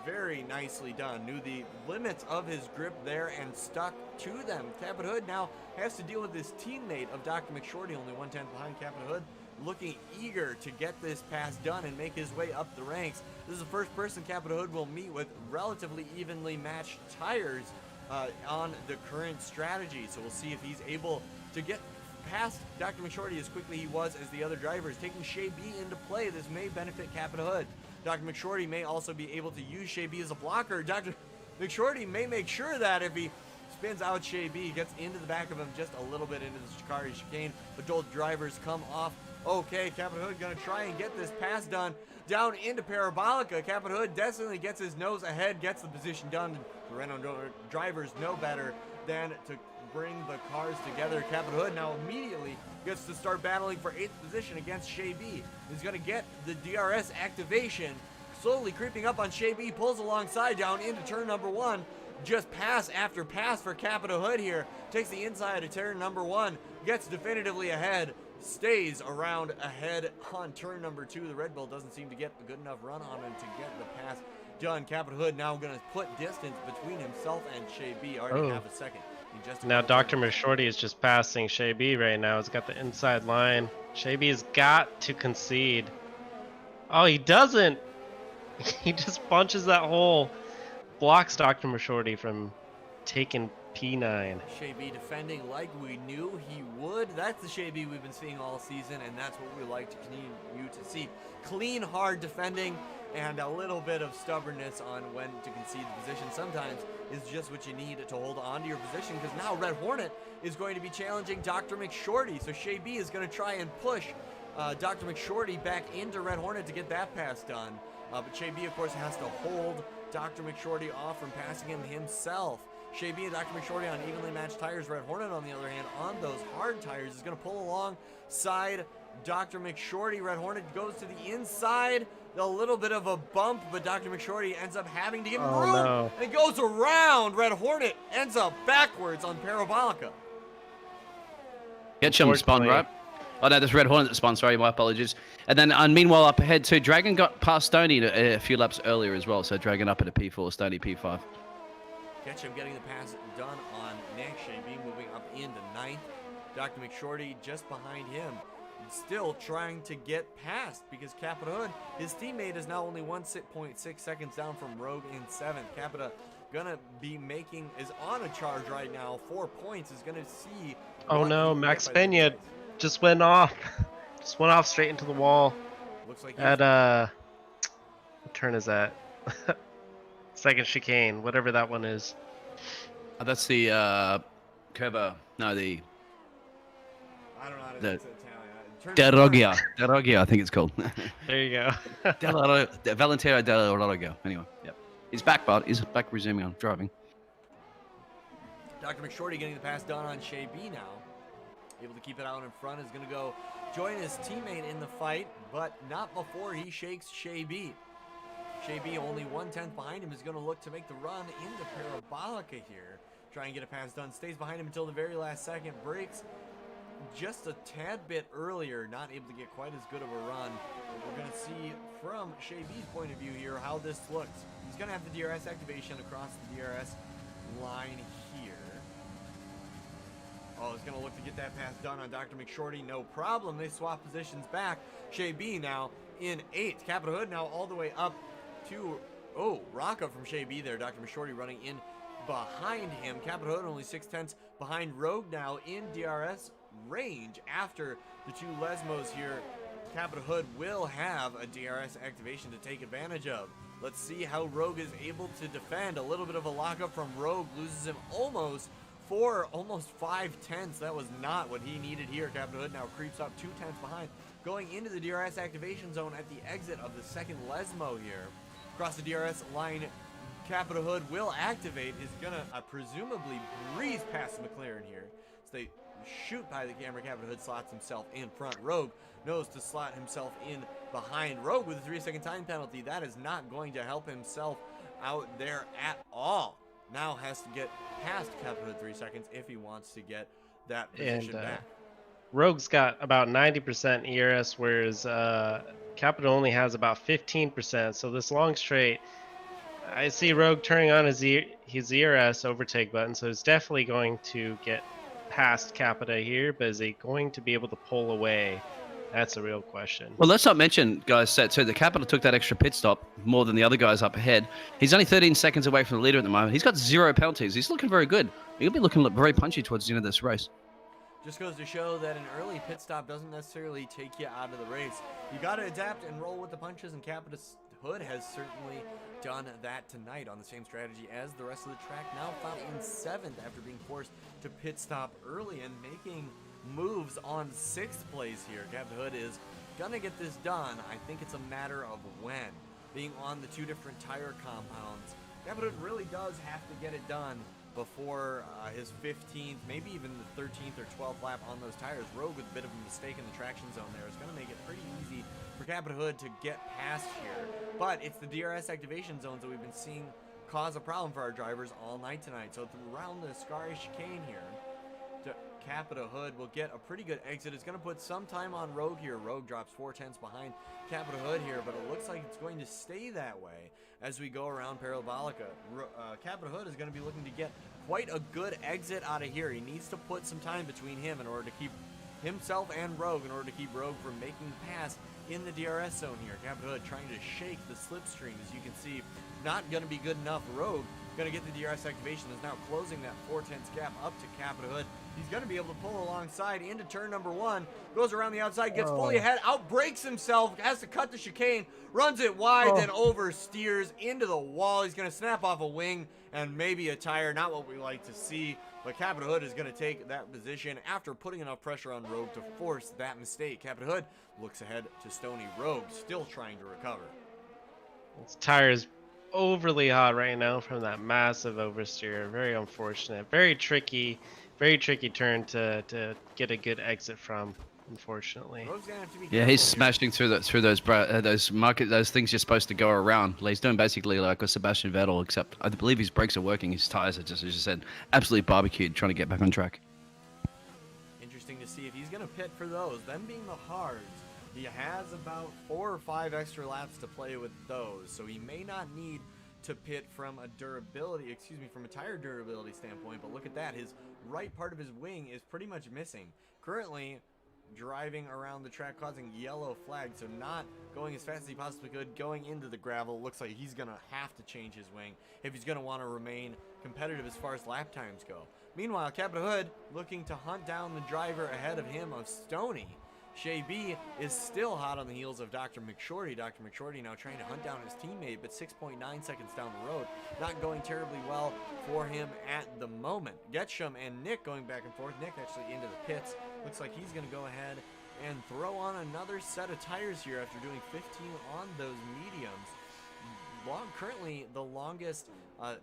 [SPEAKER 6] Very nicely done. Knew the limits of his grip there and stuck to them. Captain Hood now has to deal with his teammate of Dr. McShorty, only 1/10 behind Captain Hood, looking eager to get this pass done and make his way up the ranks. This is the first person Captain Hood will meet with relatively evenly matched tires on the current strategy. So we'll see if he's able to get past Dr. McShorty as quickly he was as the other drivers. Taking Shay B into play, this may benefit Captain Hood. Dr. McShorty may also be able to use Shay B as a blocker. Dr. McShorty may make sure that if he spins out Shay B, gets into the back of him just a little bit into the Shikari chicane, but both drivers come off okay. Captain Hood gonna try and get this pass done down into Parabolica. Captain Hood definitely gets his nose ahead, gets the position done. The Renault drivers know better than to bring the cars together. Captain Hood now immediately gets to start battling for 8th position against Shay B. He's going to get the DRS activation, slowly creeping up on Shay B, pulls alongside down into turn number 1. Just pass after pass for Captain Hood here. Takes the inside of turn number 1, gets definitively ahead, stays around ahead on turn number 2. The Red Bull doesn't seem to get a good enough run on him to get the pass done. Captain Hood now going to put distance between himself and Shay B. Already half a second.
[SPEAKER 7] Now Dr. McShorty is just passing Shay B right now. He's got the inside line. Shay B has got to concede. Oh, he doesn't. He just punches that hole. Blocks Dr. McShorty from taking P9.
[SPEAKER 6] Shay B defending like we knew he would. That's the Shay B we've been seeing all season, and that's what we like to continue to see. Clean, hard defending, and a little bit of stubbornness on when to concede the position sometimes is just what you need to hold on to your position, because now Red Hornet is going to be challenging Dr. McShorty. So Shay B is going to try and push Dr. McShorty back into Red Hornet to get that pass done. But Shay B, of course, has to hold Dr. McShorty off from passing him himself. Shay B and Dr. McShorty on evenly matched tires. Red Hornet, on the other hand, on those hard tires, is going to pull alongside Dr. McShorty. Red Hornet goes to the inside. A little bit of a bump, but Dr. McShorty ends up having to give him room.
[SPEAKER 7] No.
[SPEAKER 6] And goes around. Red Hornet ends up backwards on Parabolica.
[SPEAKER 8] Ketchum spun, right? Oh, no, that's Red Hornet that spun. Sorry, my apologies. And then, meanwhile, up ahead, too, Dragon got past Stoney a few laps earlier as well. So Dragon up at a P4, Stoney P5.
[SPEAKER 6] Ketchum getting the pass done on Nick. Shay B moving up into 9th. Dr. McShorty just behind him. Still trying to get past, because Capita Hood, his teammate, is now only 1.6 seconds down from Rogue in 7th. Capita gonna be is on a charge right now. 4 points, is gonna see.
[SPEAKER 7] Oh no, Max Pena just went off. Just went off straight into the wall.
[SPEAKER 6] Looks like
[SPEAKER 7] at what turn is that? Second chicane, whatever that one is.
[SPEAKER 8] That's the Curva. No, the.
[SPEAKER 6] I don't know how to
[SPEAKER 8] the,
[SPEAKER 6] say Italian.
[SPEAKER 8] Deroggia, I think it's called.
[SPEAKER 7] There you go.
[SPEAKER 8] Valentino Del Rogo. Anyway, yep. He's back, bud. He's back resuming on driving.
[SPEAKER 6] Dr. McShorty getting the pass done on Shay B now. able to keep it out in front, is going to go join his teammate in the fight, but not before he shakes Shay B. Shay B, only 1/10 behind him, is going to look to make the run into Parabolica here. Try and get a pass done. Stays behind him until the very last second. Breaks just a tad bit earlier. Not able to get quite as good of a run. But we're going to see from Shay B's point of view here how this looks. He's going to have the DRS activation across the DRS line here. Oh, he's going to look to get that pass done on Dr. McShorty. No problem. They swap positions back. Shay B now in 8th. Capital Hood now all the way up to, oh, Rocca from Shay B there. Dr. McShorty running in behind him. Capital Hood only 6/10 behind Rogue now in DRS range. After the 2 Lesmos here, Capital Hood will have a DRS activation to take advantage of. Let's see how Rogue is able to defend. A little bit of a lockup from Rogue. Loses him almost 5/10. That was not what he needed here. Capital Hood now creeps up 2/10 behind. Going into the DRS activation zone at the exit of the second Lesmo here. Across the DRS line, Capital Hood will activate. Is going to presumably breeze past McLaren here. So they shoot by the camera. Capital Hood slots himself in front. Rogue knows to slot himself in behind. Rogue with a 3-second time penalty. That is not going to help himself out there at all. Now has to get past Capital Hood 3 seconds if he wants to get that position back.
[SPEAKER 7] Rogue's got about 90% ERS, whereas Capital only has about 15%. So this long straight, I see Rogue turning on his ERS overtake button, so it's definitely going to get past Capita here, but is he going to be able to pull away? That's a real question.
[SPEAKER 8] Well, let's not mention, guys, so the Capital took that extra pit stop more than the other guys up ahead. He's only 13 seconds away from the leader at the moment. He's got 0 penalties. He's looking very good. He'll be looking very punchy towards the end of this race.
[SPEAKER 6] Just goes to show that an early pit stop doesn't necessarily take you out of the race. You got to adapt and roll with the punches, and Capital Hood has certainly done that tonight on the same strategy as the rest of the track. Now found in 7th after being forced to pit stop early and making moves on 6th place here. Capital Hood is gonna get this done. I think it's a matter of when. Being on the 2 different tire compounds, Capital Hood really does have to get it done before his 15th, maybe even the 13th or 12th lap on those tires. Rogue with a bit of a mistake in the traction zone there is going to make it pretty easy for Capital Hood to get past here. But it's the DRS activation zones that we've been seeing cause a problem for our drivers all night tonight. So around the Scari chicane here, Capital Hood will get a pretty good exit. It's going to put some time on Rogue here. Rogue drops 4/10 behind Capital Hood here, but it looks like it's going to stay that way as we go around Parabolica. Capital Hood is going to be looking to get quite a good exit out of here. He needs to put some time between him in order to keep himself and Rogue, in order to keep Rogue from making pass in the DRS zone here. Capital Hood trying to shake the slipstream, as you can see. Not going to be good enough. Rogue going to get the DRS activation, is now closing that 4/10 gap up to Capital Hood. He's going to be able to pull alongside into turn number 1, goes around the outside, gets fully ahead, outbrakes himself, has to cut the chicane, runs it wide, then oversteers into the wall. He's going to snap off a wing and maybe a tire, not what we like to see, but Capital Hood is going to take that position after putting enough pressure on Rogue to force that mistake. Capital Hood looks ahead to Stony. Rogue still trying to recover.
[SPEAKER 7] His tire's overly hot right now from that massive oversteer. Very unfortunate. Very tricky turn to get a good exit from, unfortunately.
[SPEAKER 8] Yeah, he's smashing through those things you're supposed to go around. He's doing basically like a Sebastian Vettel, except I believe his brakes are working. His tires are just, as you said, absolutely barbecued, trying to get back on track.
[SPEAKER 6] Interesting to see if he's going to pit for those. Them being the hards, he has about 4 or 5 extra laps to play with those, so he may not need to pit from a tire durability standpoint. But look at that, his right part of his wing is pretty much missing. Currently driving around the track causing yellow flags, so not going as fast as he possibly could. Going into the gravel, looks like he's gonna have to change his wing if he's gonna want to remain competitive as far as lap times go. Meanwhile, Capital Hood looking to hunt down the driver ahead of him of Stony. Shay B is still hot on the heels of Dr. McShorty. Dr. McShorty now trying to hunt down his teammate, but 6.9 seconds down the road. Not going terribly well for him at the moment. Getchum and Nick going back and forth. Nick actually into the pits. Looks like he's going to go ahead and throw on another set of tires here after doing 15 on those mediums. currently the longest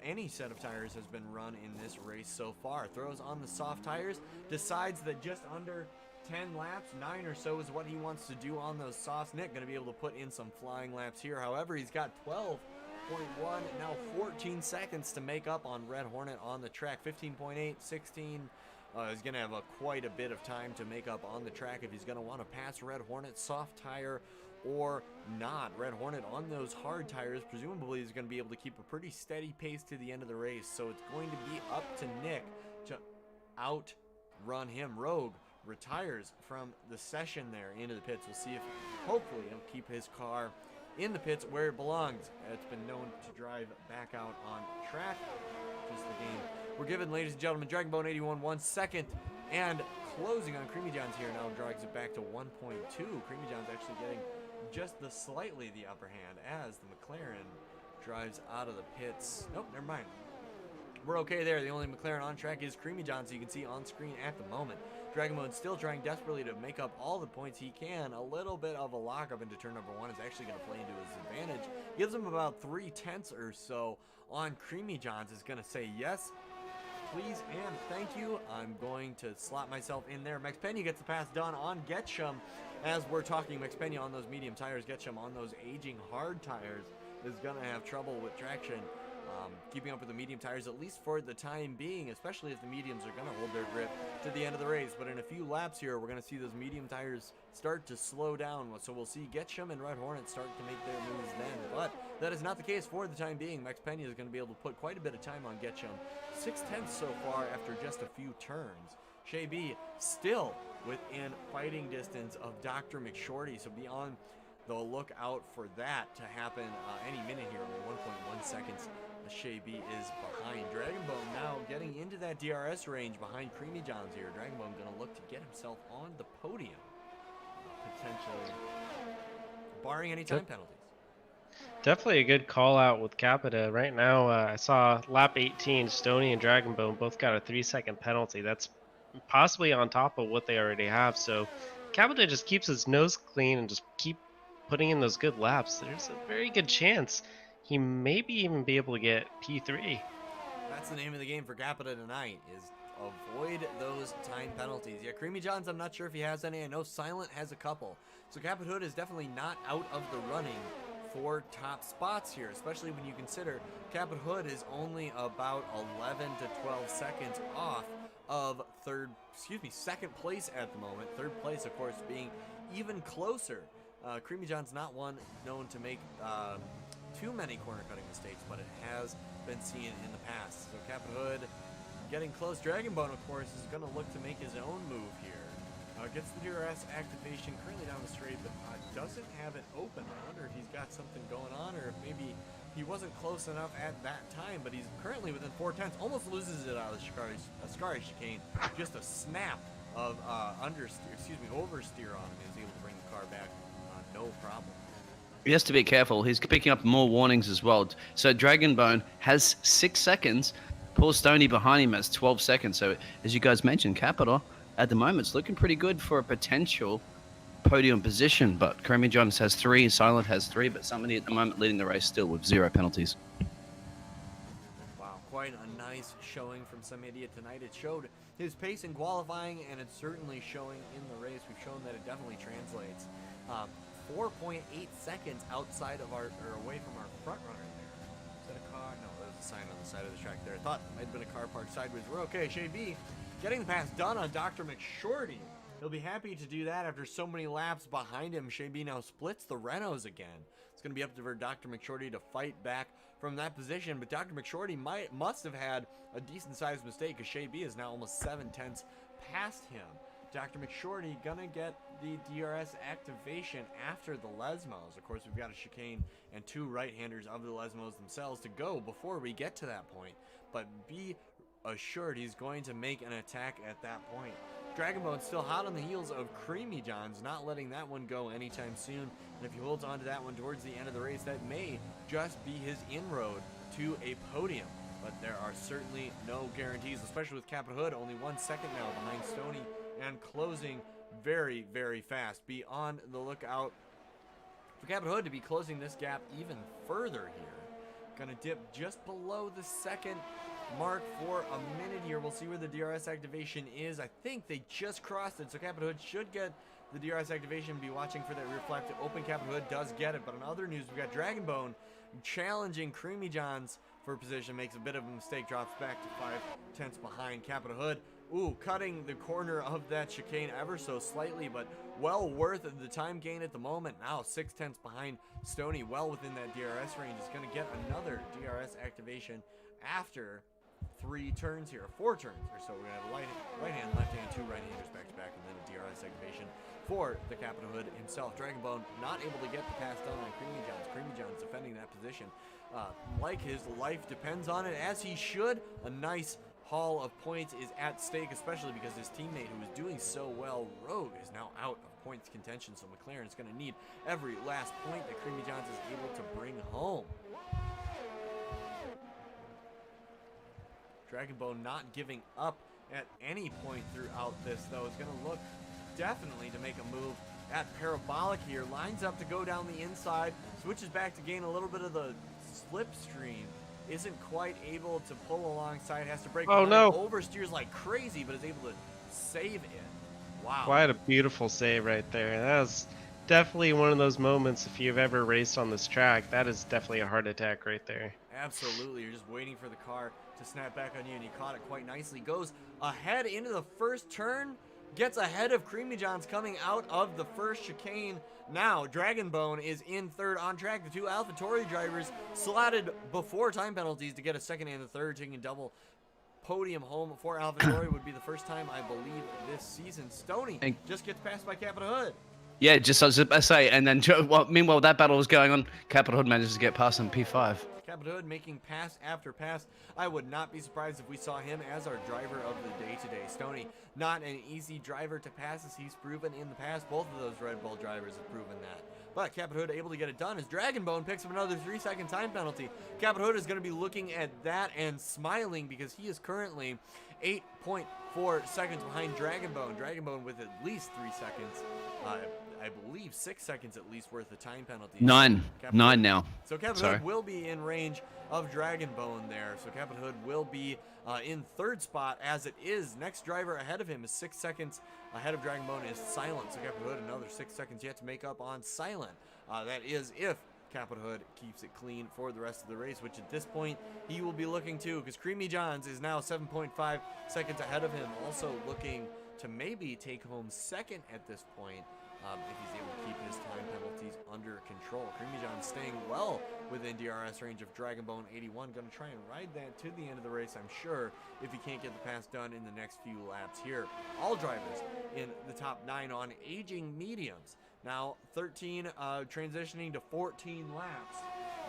[SPEAKER 6] any set of tires has been run in this race so far. Throws on the soft tires, decides that just under 10 laps, 9 or so is what he wants to do on those softs. Nick going to be able to put in some flying laps here. However, he's got 12.1, now 14 seconds to make up on Red Hornet on the track. 15.8, 16. He's going to have quite a bit of time to make up on the track if he's going to want to pass Red Hornet soft tire or not. Red Hornet on those hard tires presumably is going to be able to keep a pretty steady pace to the end of the race. So it's going to be up to Nick to outrun him. Rogue retires from the session there into the pits. We'll see if hopefully he'll keep his car in the pits where it belongs. It's been known to drive back out on track. Just the game we're given, ladies and gentlemen. Dragon Bone 81, 1 second, and closing on Creamy John's here now drags it back to 1.2. Creamy John's actually getting just slightly the upper hand as the McLaren drives out of the pits. Nope, never mind. We're okay there. The only McLaren on track is Creamy John, so you can see on screen at the moment. Dragon Bone still trying desperately to make up all the points he can. A little bit of a lockup into turn number 1 is actually going to play into his advantage. Gives him about 3/10 or so on Creamy John's. Is going to say yes, please, and thank you. I'm going to slot myself in there. Max Pena gets the pass done on Getchum. As we're talking, Max Pena on those medium tires, Getchum on those aging hard tires is going to have trouble with traction. Keeping up with the medium tires, at least for the time being, especially if the mediums are going to hold their grip to the end of the race. But in a few laps here, we're going to see those medium tires start to slow down. So we'll see Getchum and Red Hornet start to make their moves then. But that is not the case for the time being. Max Pena is going to be able to put quite a bit of time on Getchum. 6/10 so far after just a few turns. Shay B still within fighting distance of Dr. McShorty, so be on the lookout for that to happen any minute here. 1.1 seconds. Shay B is behind. Dragon Bone now getting into that DRS range behind Creamy John's here. Dragon Bone going to look to get himself on the podium, potentially, barring any time penalties.
[SPEAKER 7] Definitely a good call out with Capita. Right now, I saw lap 18, Stoney and Dragon Bone both got a 3-second penalty. That's possibly on top of what they already have. So Capita just keeps his nose clean and just keep putting in those good laps. There's a very good chance he maybe even be able to get P3.
[SPEAKER 6] That's the name of the game for Capita tonight, is avoid those time penalties. Yeah, Creamy John's, I'm not sure if he has any. I know Silent has a couple. So Capita Hood is definitely not out of the running for top spots here, especially when you consider Capita Hood is only about 11 to 12 seconds off of second place at the moment. Third place, of course, being even closer. Creamy John's not one known to make too many corner cutting mistakes, but it has been seen in the past. So Captain Hood getting close. Dragon Bone, of course, is going to look to make his own move here. Gets the DRS activation currently down the straight, but doesn't have it open. I wonder if he's got something going on, or if maybe he wasn't close enough at that time, but he's currently within 4/10. Almost loses it out of the Ascari chicane. Just a snap of oversteer on him. He was able to bring the car back, no problem.
[SPEAKER 8] He has to be careful. He's picking up more warnings as well. So Dragon Bone has 6 seconds. Paul Stoney behind him has 12 seconds. So as you guys mentioned, Capita at the moment is looking pretty good for a potential podium position. But Creamy Johns has 3, Silent has 3, but somebody at the moment leading the race still with 0 penalties.
[SPEAKER 6] Wow, quite a nice showing from some idiot tonight. It showed his pace in qualifying, and it's certainly showing in the race. We've shown that it definitely translates. 4.8 seconds outside of or away from our front runner there. Is that a car? No, there was a sign on the side of the track there. I thought it might have been a car parked sideways. We're okay. Shay B getting the pass done on Dr. McShorty. He'll be happy to do that after so many laps behind him. Shay B now splits the Renaults again. It's going to be up to Dr. McShorty to fight back from that position, but Dr. McShorty must have had a decent-sized mistake, because Shay B is now almost 7/10 past him. Dr. McShorty gonna get the DRS activation after the Lesmos. Of course, we've got a chicane and 2 right-handers of the Lesmos themselves to go before we get to that point. But be assured he's going to make an attack at that point. Dragon Bone's still hot on the heels of Creamy John's, not letting that one go anytime soon. And if he holds on to that one towards the end of the race, that may just be his inroad to a podium. But there are certainly no guarantees, especially with Captain Hood only 1 second now behind Stoney, and closing very, very fast. Be on the lookout for Captain Hood to be closing this gap even further here. Gonna dip just below the second mark for a minute here. We'll see where the DRS activation is. I think they just crossed it, so Captain Hood should get the DRS activation. Be watching for that rear flap to open. Captain Hood does get it, but in other news, we've got Dragonbone challenging Creamy Johns for position. Makes a bit of a mistake, drops back to 5/10 behind. Captain Hood, ooh, cutting the corner of that chicane ever so slightly, but well worth the time gain at the moment. Now 6/10 behind Stoney, well within that DRS range. Is going to get another DRS activation after 3 turns here, 4 turns or so. We're going to have a right hand, left hand, 2 right-handers back to back, and then a DRS activation for the Captain Hood himself. Dragonbone not able to get the pass done on Creamy Johns. Creamy Johns defending that position like his life depends on it, as he should. A nice haul of points is at stake, especially because his teammate, who was doing so well, Rogue, is now out of points contention, so McLaren is going to need every last point that Creamy Johns is able to bring home. Dragonbone not giving up at any point throughout this, though. Is going to look definitely to make a move at Parabolic here. Lines up to go down the inside, switches back to gain a little bit of the slipstream. Isn't quite able to pull alongside, has to break.
[SPEAKER 7] Oh no!
[SPEAKER 6] Oversteers like crazy, but is able to save it. Wow.
[SPEAKER 7] Quite a beautiful save right there. That was definitely one of those moments, if you've ever raced on this track, that is definitely a heart attack right there.
[SPEAKER 6] Absolutely. You're just waiting for the car to snap back on you, and he caught it quite nicely. Goes ahead into the first turn, gets ahead of Creamy Johns coming out of the first chicane. Now Dragonbone is in third on track. The 2 AlphaTauri drivers slotted before time penalties to get a second and a third, taking a double podium home for AlphaTauri. Would be the first time, I believe, this season. Stoney just gets passed by Captain Hood.
[SPEAKER 8] Yeah, just I was about to say, and then meanwhile that battle was going on, Captain Hood manages to get past him P5.
[SPEAKER 6] Captain Hood making pass after pass. I would not be surprised if we saw him as our driver of the day today. Stoney, not an easy driver to pass, as he's proven in the past. Both of those Red Bull drivers have proven that. But Captain Hood able to get it done as Dragonbone picks up another 3-second time penalty. Captain Hood is going to be looking at that and smiling, because he is currently 8.4 seconds behind Dragonbone. Dragonbone with at least 3 seconds. I believe 6 seconds at least worth of time penalty.
[SPEAKER 8] 9 now.
[SPEAKER 6] So Captain Hood will be in range of Dragonbone there. So Captain Hood will be in third spot, as it is. Next driver ahead of him is 6 seconds ahead of Dragonbone is Silent. So Captain Hood another 6 seconds yet to make up on Silent. That is if Captain Hood keeps it clean for the rest of the race, which at this point he will be looking to, because Creamy Johns is now 7.5 seconds ahead of him, also looking to maybe take home second at this point. If he's able to keep his time penalties under control. Creamy John staying well within DRS range of Dragonbone 81. Going to try and ride that to the end of the race, I'm sure, if he can't get the pass done in the next few laps here. All drivers in the top 9 on aging mediums. Now 13 transitioning to 14 laps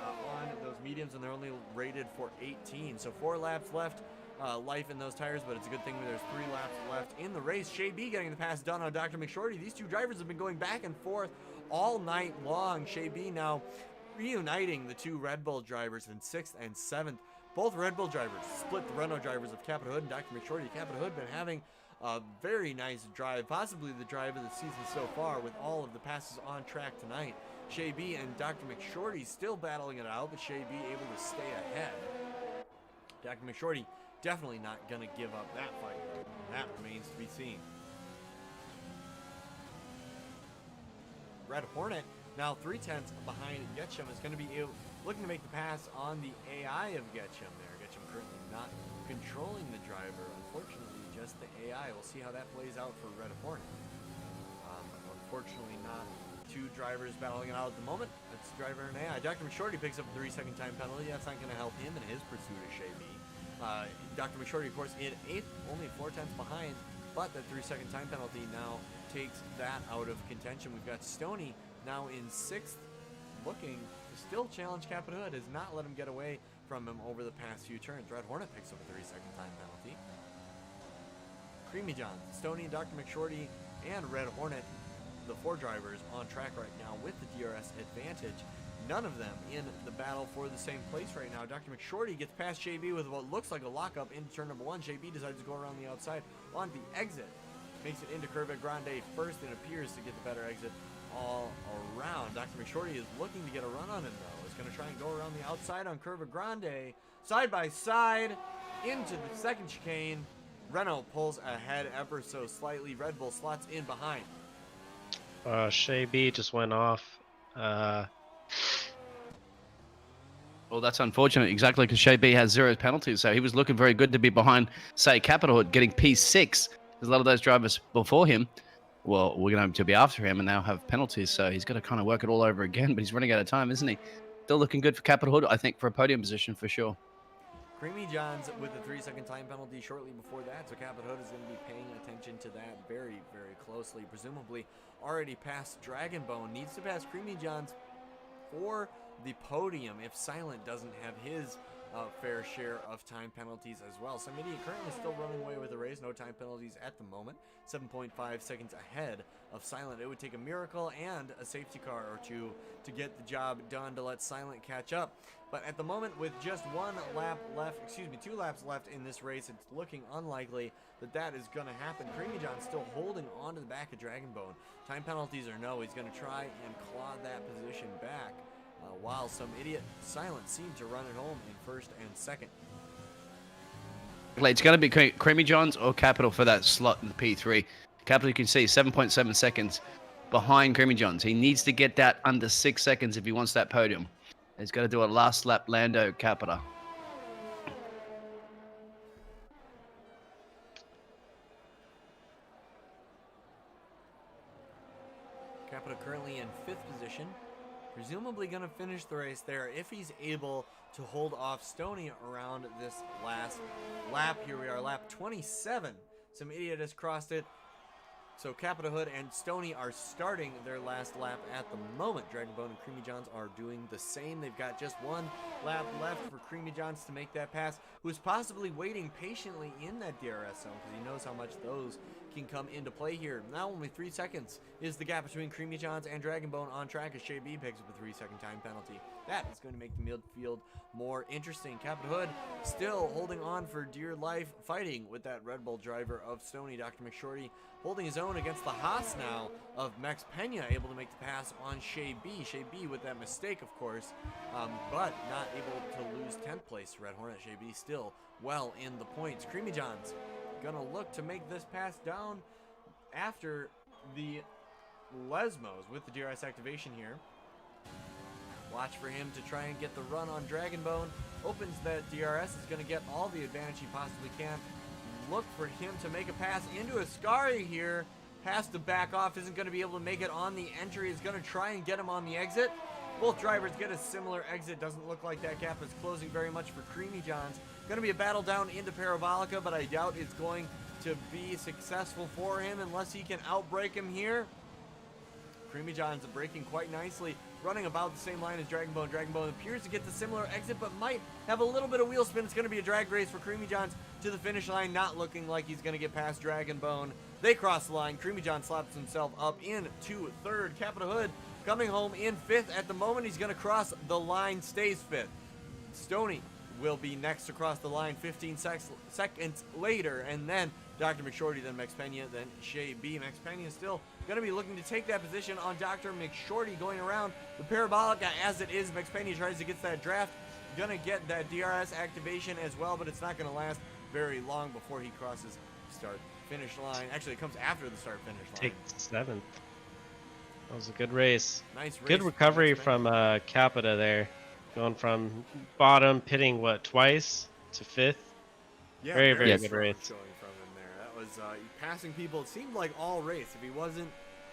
[SPEAKER 6] on those mediums, and they're only rated for 18. So 4 laps left. Life in those tires, but it's a good thing there's 3 laps left in the race. Shay B getting the pass done on Dr. McShorty. These 2 drivers have been going back and forth all night long. Shay B now reuniting the 2 Red Bull drivers in 6th and 7th. Both Red Bull drivers split the Renault drivers of Captain Hood and Dr. McShorty. Captain Hood been having a very nice drive, possibly the drive of the season so far, with all of the passes on track tonight. Shay B and Dr. McShorty still battling it out, but Shay B able to stay ahead. Dr. McShorty definitely not going to give up that fight. That remains to be seen. Red Hornet, now 3/10 behind Getchum, is going to be looking to make the pass on the AI of Getchum there. Getchum currently not controlling the driver. Unfortunately, just the AI. We'll see how that plays out for Red Hornet. Unfortunately, not 2 drivers battling it out at the moment. That's driver and AI. Dr. McShorty picks up a 3-second time penalty. That's not going to help him in his pursuit of Shay B. Dr. McShorty, of course, in 8th, only 4/10 behind, but that 3-second time penalty now takes that out of contention. We've got Stoney now in 6th, looking to still challenge Captain Hood, has not let him get away from him over the past few turns. Red Hornet picks up a 3-second time penalty. Creamy John, Stoney, and Dr. McShorty, and Red Hornet, the 4 drivers on track right now with the DRS advantage. None of them in the battle for the same place right now. Dr. McShorty gets past JB with what looks like a lockup into turn number 1. JB decides to go around the outside on the exit. Makes it into Curva Grande first and appears to get the better exit all around. Dr. McShorty is looking to get a run on him, though. Is going to try and go around the outside on Curva Grande. Side by side into the second chicane. Renault pulls ahead ever so slightly. Red Bull slots in behind.
[SPEAKER 7] Shea B just went off.
[SPEAKER 8] Well, that's unfortunate, exactly, because Shea B has 0 penalties, so he was looking very good to be behind, say, Capital Hood, getting P6. There's a lot of those drivers before him. Well, we're going to be after him and now have penalties, so he's got to kind of work it all over again, but he's running out of time, isn't he? Still looking good for Capital Hood, I think, for a podium position for sure.
[SPEAKER 6] Creamy Johns with a 3-second time penalty shortly before that, so Capital Hood is going to be paying attention to that very, very closely. Presumably already past Dragonbone, needs to pass Creamy Johns for the podium if Silent doesn't have his fair share of time penalties as well. Some idiot currently still running away with the race, no time penalties at the moment, 7.5 seconds ahead of Silent. It would take a miracle and a safety car or two to get the job done to let Silent catch up. But at the moment, with just 2 laps left in this race, it's looking unlikely that that is going to happen. Creamy John still holding on to the back of Dragonbone. Time penalties or no, he's going to try and claw that position back. While some idiot Silent seemed to run it home in first and second.
[SPEAKER 8] It's going to be Creamy Johns or Capital for that slot in the P3. Capital, you can see 7.7 seconds behind Creamy Johns. He needs to get that under 6 seconds if he wants that podium. He's got to do a last lap Lando Capita.
[SPEAKER 6] Capita currently in 5th position. Presumably going to finish the race there if he's able to hold off Stoney around this last lap. Here we are, lap 27. Some idiot has crossed it. So Capita Hood and Stoney are starting their last lap at the moment. Dragonbone and Creamy Johns are doing the same. They've got just 1 lap left for Creamy Johns to make that pass, who's possibly waiting patiently in that DRS zone because he knows how much those can come into play here. Now only 3 seconds is the gap between Creamy Johns and Dragonbone on track as Shea B picks up a 3-second time penalty. That is going to make the midfield more interesting. Capita Hood still holding on for dear life, fighting with that Red Bull driver of Stoney. Dr. McShorty holding his own against the Haas now of Max Pena, able to make the pass on Shea B. Shea B with that mistake, of course, but not able to lose 10th place. Red Hornet Shea B still well in the points. Creamy Johns gonna look to make this pass down after the Lesmos with the DRS activation here. Watch for him to try and get the run on Dragonbone. Opens that DRS, is going to get all the advantage he possibly can. Look for him to make a pass into Ascari here. Has to back off, isn't going to be able to make it on the entry. Is going to try and get him on the exit. Both drivers get a similar exit. Doesn't look like that gap is closing very much for Creamy Johns. Going to be a battle down into Parabolica, but I doubt it's going to be successful for him unless he can outbrake him here. Creamy Johns braking quite nicely, running about the same line as Dragonbone. Dragonbone appears to get the similar exit, but might have a little bit of wheel spin. It's going to be a drag race for Creamy Johns to the finish line, not looking like he's going to get past Dragonbone. They cross the line. Creamy John slaps himself up into 3rd. Capita Hood coming home in 5th at the moment. He's going to cross the line, stays 5th. Stoney will be next to cross the line 15 seconds later, and then Dr. McShorty, then Max Pena, then Shea B. Max Pena is still going to be looking to take that position on Dr. McShorty going around the Parabolica as it is. Max Pena tries to get that draft. Going to get that DRS activation as well, but it's not going to last very long before he crosses start-finish line. Actually, it comes after the start-finish line.
[SPEAKER 7] Take 7th. That was a good race.
[SPEAKER 6] Nice race.
[SPEAKER 7] Good recovery from Capita there. Going from bottom, pitting, twice to 5th.
[SPEAKER 6] Yeah,
[SPEAKER 7] very good
[SPEAKER 6] strong
[SPEAKER 7] race.
[SPEAKER 6] Showing from him there. That was passing people. It seemed like all race. If he wasn't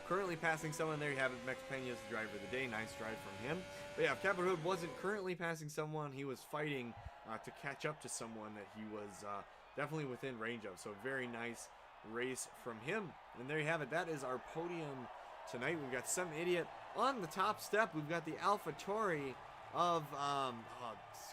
[SPEAKER 6] currently passing someone, there you have it. Max Pena is the driver of the day. Nice drive from him. But yeah, if Capita Hood wasn't currently passing someone, he was fighting to catch up to someone that he was definitely within range of. So very nice race from him. And there you have it. That is our podium tonight. We've got some idiot on the top step. We've got the AlphaTauri of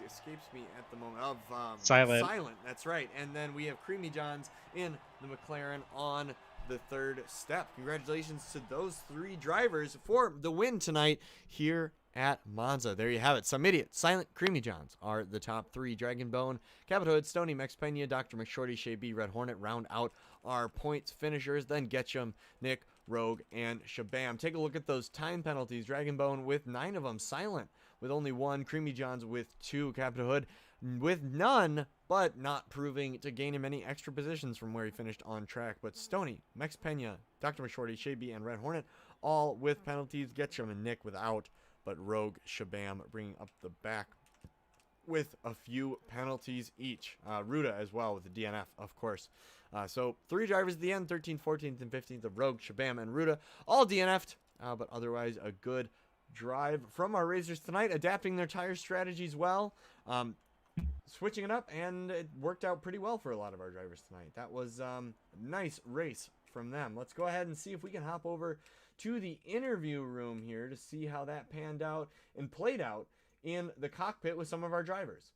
[SPEAKER 6] escapes me at the moment, of
[SPEAKER 7] Silent,
[SPEAKER 6] that's right. And then we have Creamy Johns in the McLaren on the 3rd step. Congratulations to those 3 drivers for the win tonight here at Monza. There you have it. Some idiot, Silent, Creamy Johns are the top 3. Dragonbone, Capita Hood, Stoney, Max Pena, Dr. McShorty, Shea B, Red Hornet round out our points finishers. Then Getchum, Nick, Rogue, and Shabam. Take a look at those time penalties. Dragonbone with 9 of them. Silent with only 1, Creamy Johns with 2, Captain Hood with none, but not proving to gain him any extra positions from where he finished on track. But Stoney, Mex Pena, Dr. McShorty, Shay and Red Hornet all with penalties. Getchum and Nick without, but Rogue, Shabam bringing up the back with a few penalties each. Ruda as well with the DNF, of course. So 3 drivers at the end, 13th, 14th, and 15th of Rogue, Shabam, and Ruda, all DNF'd, but otherwise a good drive from our racers tonight, adapting their tire strategies well, switching it up, and it worked out pretty well for a lot of our drivers tonight. That was a nice race from them. Let's go ahead and see if we can hop over to the interview room here to see how that panned out and played out in the cockpit with some of our drivers.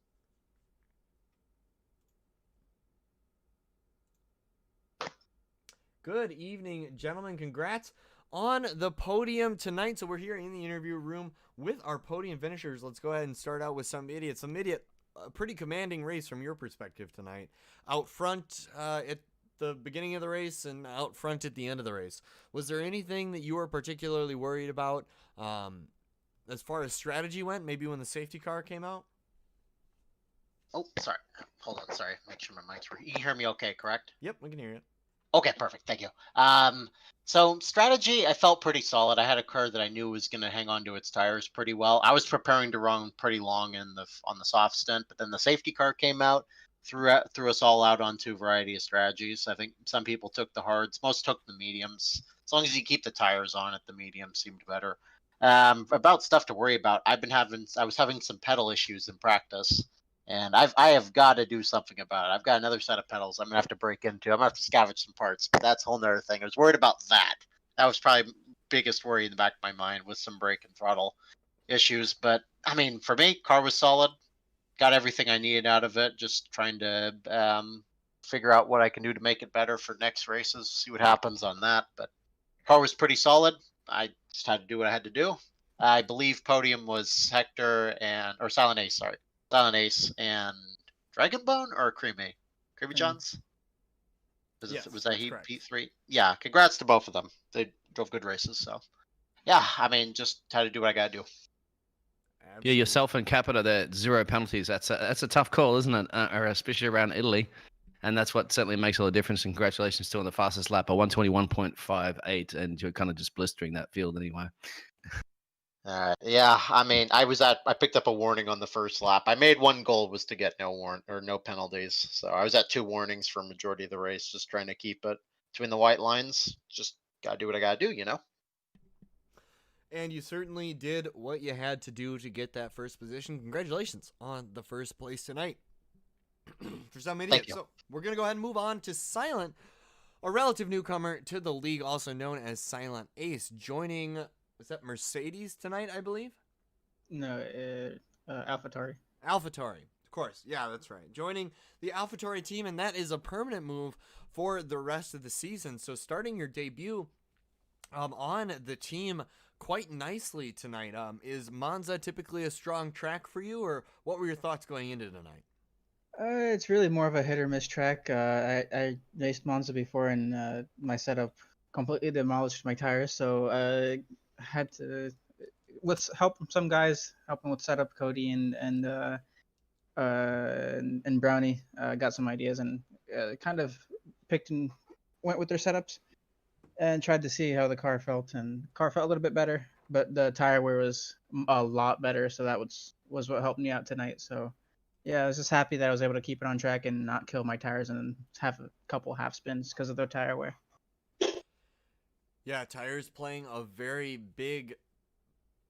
[SPEAKER 6] Good evening, gentlemen. Congrats on the podium tonight. So we're here in the interview room with our podium finishers. Let's go ahead and start out with Some Idiot. Some Idiot, a pretty commanding race from your perspective tonight. Out front at the beginning of the race and out front at the end of the race. Was there anything that you were particularly worried about as far as strategy went, maybe when the safety car came out?
[SPEAKER 9] Oh, sorry. Hold on. Sorry. Make sure my mic's working. You can hear me okay, correct?
[SPEAKER 6] Yep, we can hear you.
[SPEAKER 9] Okay, perfect. Thank you. So strategy, I felt pretty solid. I had a car that I knew was going to hang on to its tires pretty well. I was preparing to run pretty long on the soft stint, but then the safety car came out, threw us all out onto a variety of strategies. I think some people took the hards, most took the mediums. As long as you keep the tires on it, the mediums seemed better. About stuff to worry about, I was having some pedal issues in practice, and I have got to do something about it. I've got another set of pedals I'm gonna have to break into. I'm gonna have to scavenge some parts, but that's a whole nother thing. I was worried about that. That was probably biggest worry in the back of my mind, with some brake and throttle issues. But I mean, for me, car was solid. Got everything I needed out of it. Just trying to figure out what I can do to make it better for next races. See what happens on that. But car was pretty solid. I just had to do what I had to do. I believe podium was Hector or Silent Ace. Sorry, Silent Ace and Dragonbone or Creamy Johns. Was that P3? Yeah. Congrats to both of them. They drove good races. So yeah, I mean, just had to do what I gotta do.
[SPEAKER 8] Yeah, yourself and Capita, there 0 penalties. That's a tough call, isn't it? Especially around Italy. And that's what certainly makes all the difference. And congratulations still on the fastest lap, a 121.58, and you're kind of just blistering that field anyway.
[SPEAKER 9] Yeah, I mean, I picked up a warning on the first lap. I made one goal was to get no penalties. So I was at 2 warnings for majority of the race, just trying to keep it between the white lines. Just gotta do what I gotta do, you know.
[SPEAKER 6] And you certainly did what you had to do to get that first position. Congratulations on the first place tonight. For Some Idiot. So we're going to go ahead and move on to Silent, a relative newcomer to the league, also known as Silent Ace, joining, was that Mercedes tonight, I believe?
[SPEAKER 10] No, AlphaTauri.
[SPEAKER 6] AlphaTauri, of course. Yeah, that's right. Joining the AlphaTauri team, and that is a permanent move for the rest of the season. So starting your debut on the team quite nicely tonight. Is Monza typically a strong track for you, or what were your thoughts going into tonight?
[SPEAKER 10] It's really more of a hit or miss track. I raced Monza before, and my setup completely demolished my tires. So I had to help some guys, helping with setup. Cody and Brownie got some ideas and kind of picked and went with their setups and tried to see how the car felt. And the car felt a little bit better, but the tire wear was a lot better. So that was what helped me out tonight. So yeah, I was just happy that I was able to keep it on track and not kill my tires and have a couple half spins because of the tire wear.
[SPEAKER 6] Yeah, tires playing a very big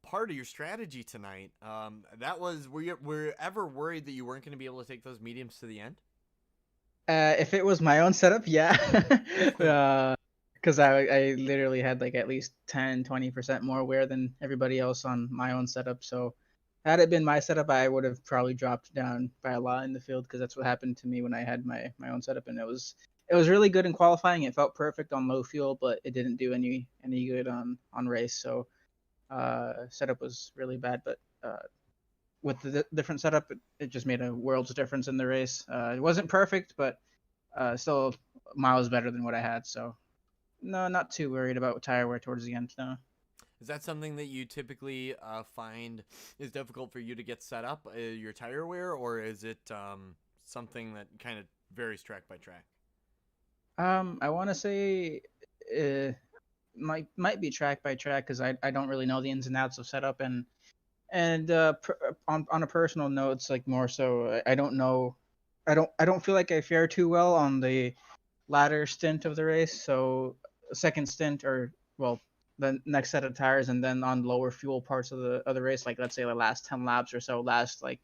[SPEAKER 6] part of your strategy tonight. Were you ever worried that you weren't going to be able to take those mediums to the end?
[SPEAKER 10] If it was my own setup, yeah. Because I literally had like at least 10-20% more wear than everybody else on my own setup. So had it been my setup, I would have probably dropped down by a lot in the field, because that's what happened to me when I had my own setup. And it was really good in qualifying. It felt perfect on low fuel, but it didn't do any good on race. So setup was really bad. But with the different setup, it just made a world's difference in the race. It wasn't perfect, but still miles better than what I had. So no, not too worried about tire wear towards the end, no.
[SPEAKER 6] Is that something that you typically find is difficult for you to get set up, your tire wear, or is it something that kind of varies track by track?
[SPEAKER 10] I want to say might be track by track because I don't really know the ins and outs of setup and on a personal note, it's like more so I don't know, I don't feel like I fare too well on the latter stint of the race. So second stint or well the next set of tires, and then on lower fuel parts of the race, like let's say the last 10 laps or so, the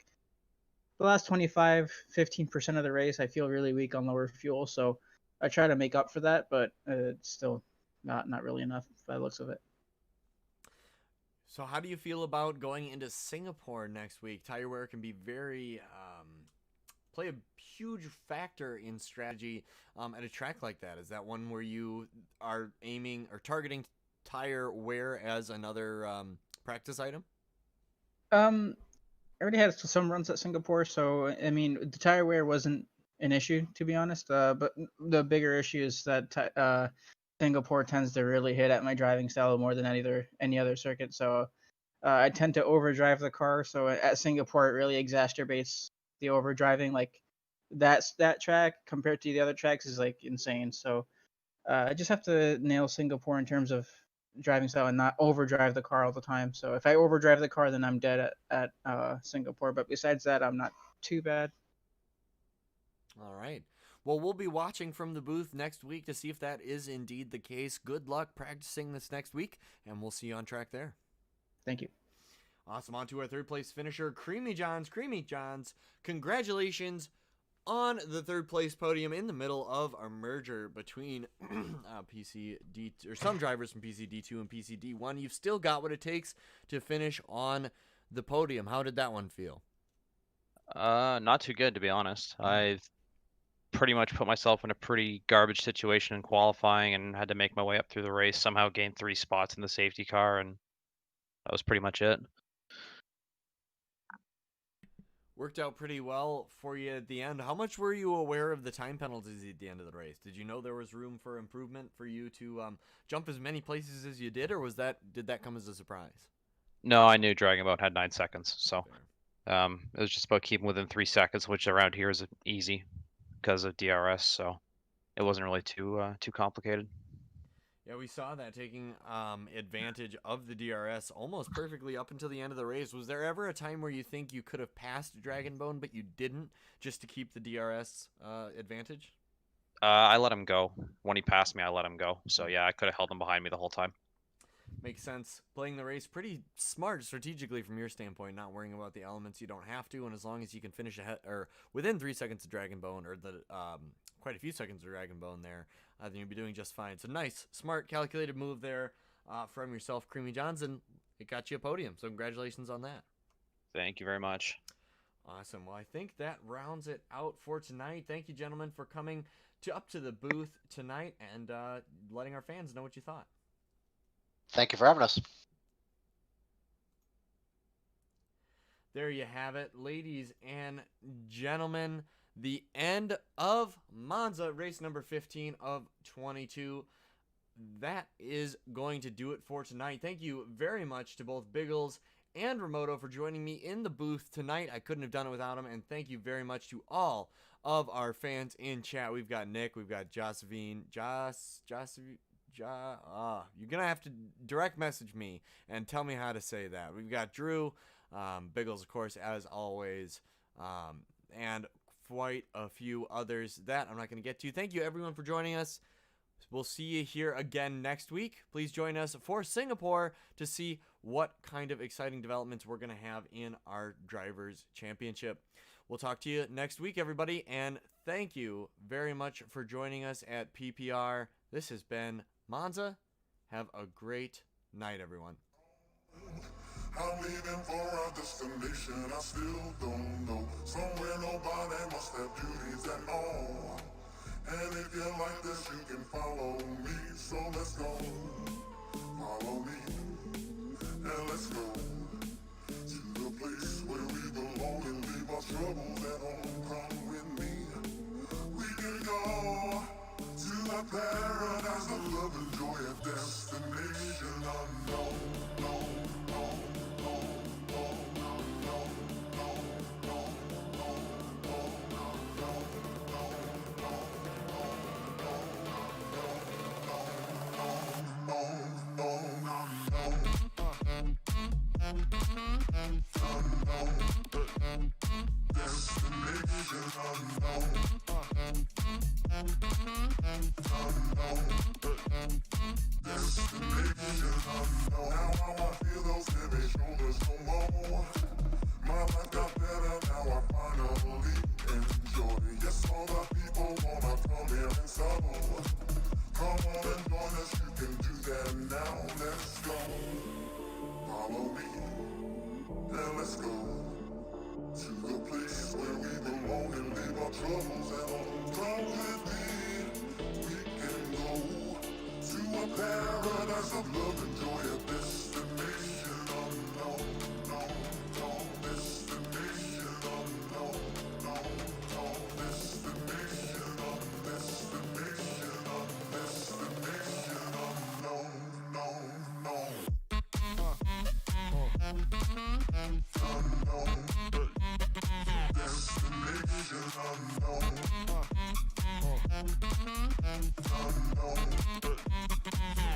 [SPEAKER 10] last 25-15% of the race, I feel really weak on lower fuel. So I try to make up for that, but it's still not really enough by the looks of it.
[SPEAKER 6] So how do you feel about going into Singapore next week? Tire wear can be very play a huge factor in strategy at a track like that. Is that one where you are aiming or targeting tire wear as another practice item?
[SPEAKER 10] I already had some runs at Singapore, so I mean the tire wear wasn't an issue, to be honest. But the bigger issue is that Singapore tends to really hit at my driving style more than any other circuit. So I tend to overdrive the car. So at Singapore, it really exacerbates the overdriving. Like that track compared to the other tracks is like insane. So I just have to nail Singapore in terms of driving style and not overdrive the car all the time. So if I overdrive the car, then I'm dead at Singapore. But besides that, I'm not too bad.
[SPEAKER 6] All right. Well, we'll be watching from the booth next week to see if that is indeed the case. Good luck practicing this next week, and we'll see you on track there.
[SPEAKER 10] Thank you.
[SPEAKER 6] Awesome. On to our third place finisher, Creamy Johns. Creamy Johns, congratulations on the third place podium in the middle of a merger between PCD or some drivers from PCD2 and PCD1. You've still got what it takes to finish on the podium. How did that one feel?
[SPEAKER 11] Not too good, to be honest. I've pretty much put myself in a pretty garbage situation in qualifying and had to make my way up through the race, somehow gained 3 spots in the safety car, and that was pretty much it.
[SPEAKER 6] Worked out pretty well for you at the end. How much were you aware of the time penalties at the end of the race? Did you know there was room for improvement for you to jump as many places as you did, or did that come as a surprise?
[SPEAKER 11] No, I knew Dragon Boat had 9 seconds, so it was just about keeping within 3 seconds, which around here is easy because of DRS, so it wasn't really too complicated.
[SPEAKER 6] Yeah, we saw that taking advantage of the DRS almost perfectly up until the end of the race. Was there ever a time where you think you could have passed Dragonbone, but you didn't, just to keep the DRS advantage?
[SPEAKER 11] I let him go. When he passed me, I let him go. So yeah, I could have held him behind me the whole time.
[SPEAKER 6] Makes sense. Playing the race pretty smart strategically from your standpoint, not worrying about the elements you don't have to, and as long as you can finish ahead or within 3 seconds of Dragonbone, or the quite a few seconds of Dragonbone there, then you'll be doing just fine. So nice, smart, calculated move there from yourself, Creamy Johns, and it got you a podium. So congratulations on that.
[SPEAKER 11] Thank you very much.
[SPEAKER 6] Awesome. Well, I think that rounds it out for tonight. Thank you, gentlemen, for coming up to the booth tonight and letting our fans know what you thought.
[SPEAKER 9] Thank you for having us.
[SPEAKER 6] There you have it, ladies and gentlemen. The end of Monza, race number 15 of 22. That is going to do it for tonight. Thank you very much to both Biggles and Remoto for joining me in the booth tonight. I couldn't have done it without them. And thank you very much to all of our fans in chat. We've got Nick, we've got Josephine, you're going to have to direct message me and tell me how to say that. We've got Drew, Biggles, of course, as always, and quite a few others that I'm not going to get to. Thank you, everyone, for joining us. We'll see you here again next week. Please join us for Singapore to see what kind of exciting developments we're going to have in our Drivers' Championship. We'll talk to you next week, everybody, and thank you very much for joining us at PPR. This has been Monza. Have a great night, everyone.
[SPEAKER 12] I'm leaving for a destination I still don't know. Somewhere nobody must have duties at all. And if you like this, you can follow me. So let's go. Follow me. And let's go to the place where we belong and leave our troubles at home. Come with me. We can go to a paradise of love and joy, a destination unknown. Destination unknown. Now I won't feel those heavy shoulders no more. My life got better, now I finally enjoy. Yes, all the people wanna come here and settle. Come on and join us, you can do that now. Let's go. Follow me, and let's go to the place where we belong and leave our troubles at home. Come with me, we can go to a paradise of love and joy, a destination unknown, known, known, destination unknown, known, known, destination destination unknown, known, known. Unknown, destination unknown, unknown,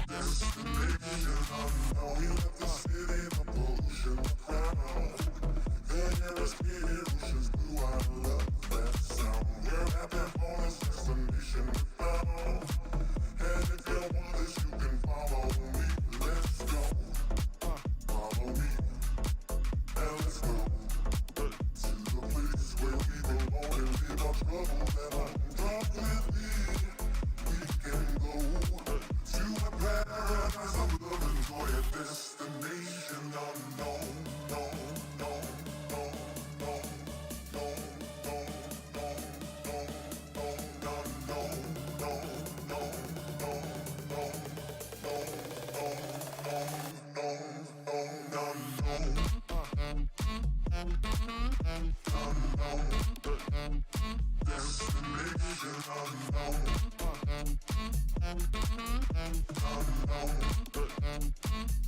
[SPEAKER 12] destination unknown. We left the city, the pollution, the crowd. The air is clear, oceans blue, I love that sound. We're happy for this destination we found. And if you want this, you can follow me. Let's go. Follow me. And let's go to the place where we belong and leave our troubles at home. Come with me, we can go to a paradise of love and joy, a destination unknown, known, known, known, known, known, known, known, known, known, unknown, known, known, known, destination unknown, unknown,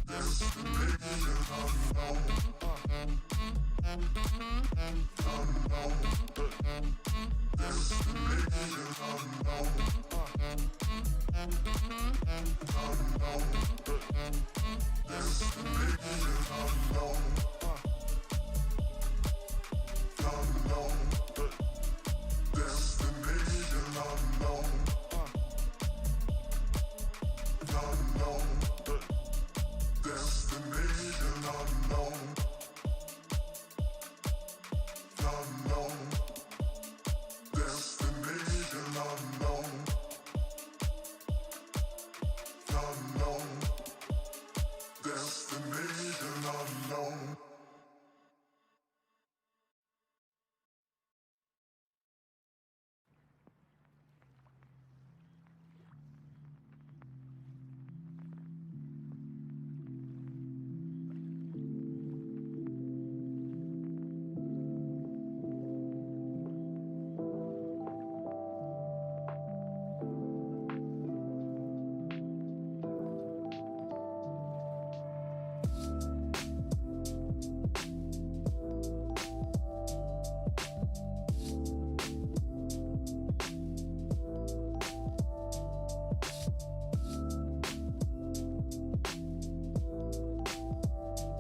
[SPEAKER 12] destination unknown, unknown, destination unknown, unknown, destination unknown, unknown, destination unknown, unknown, destination unknown.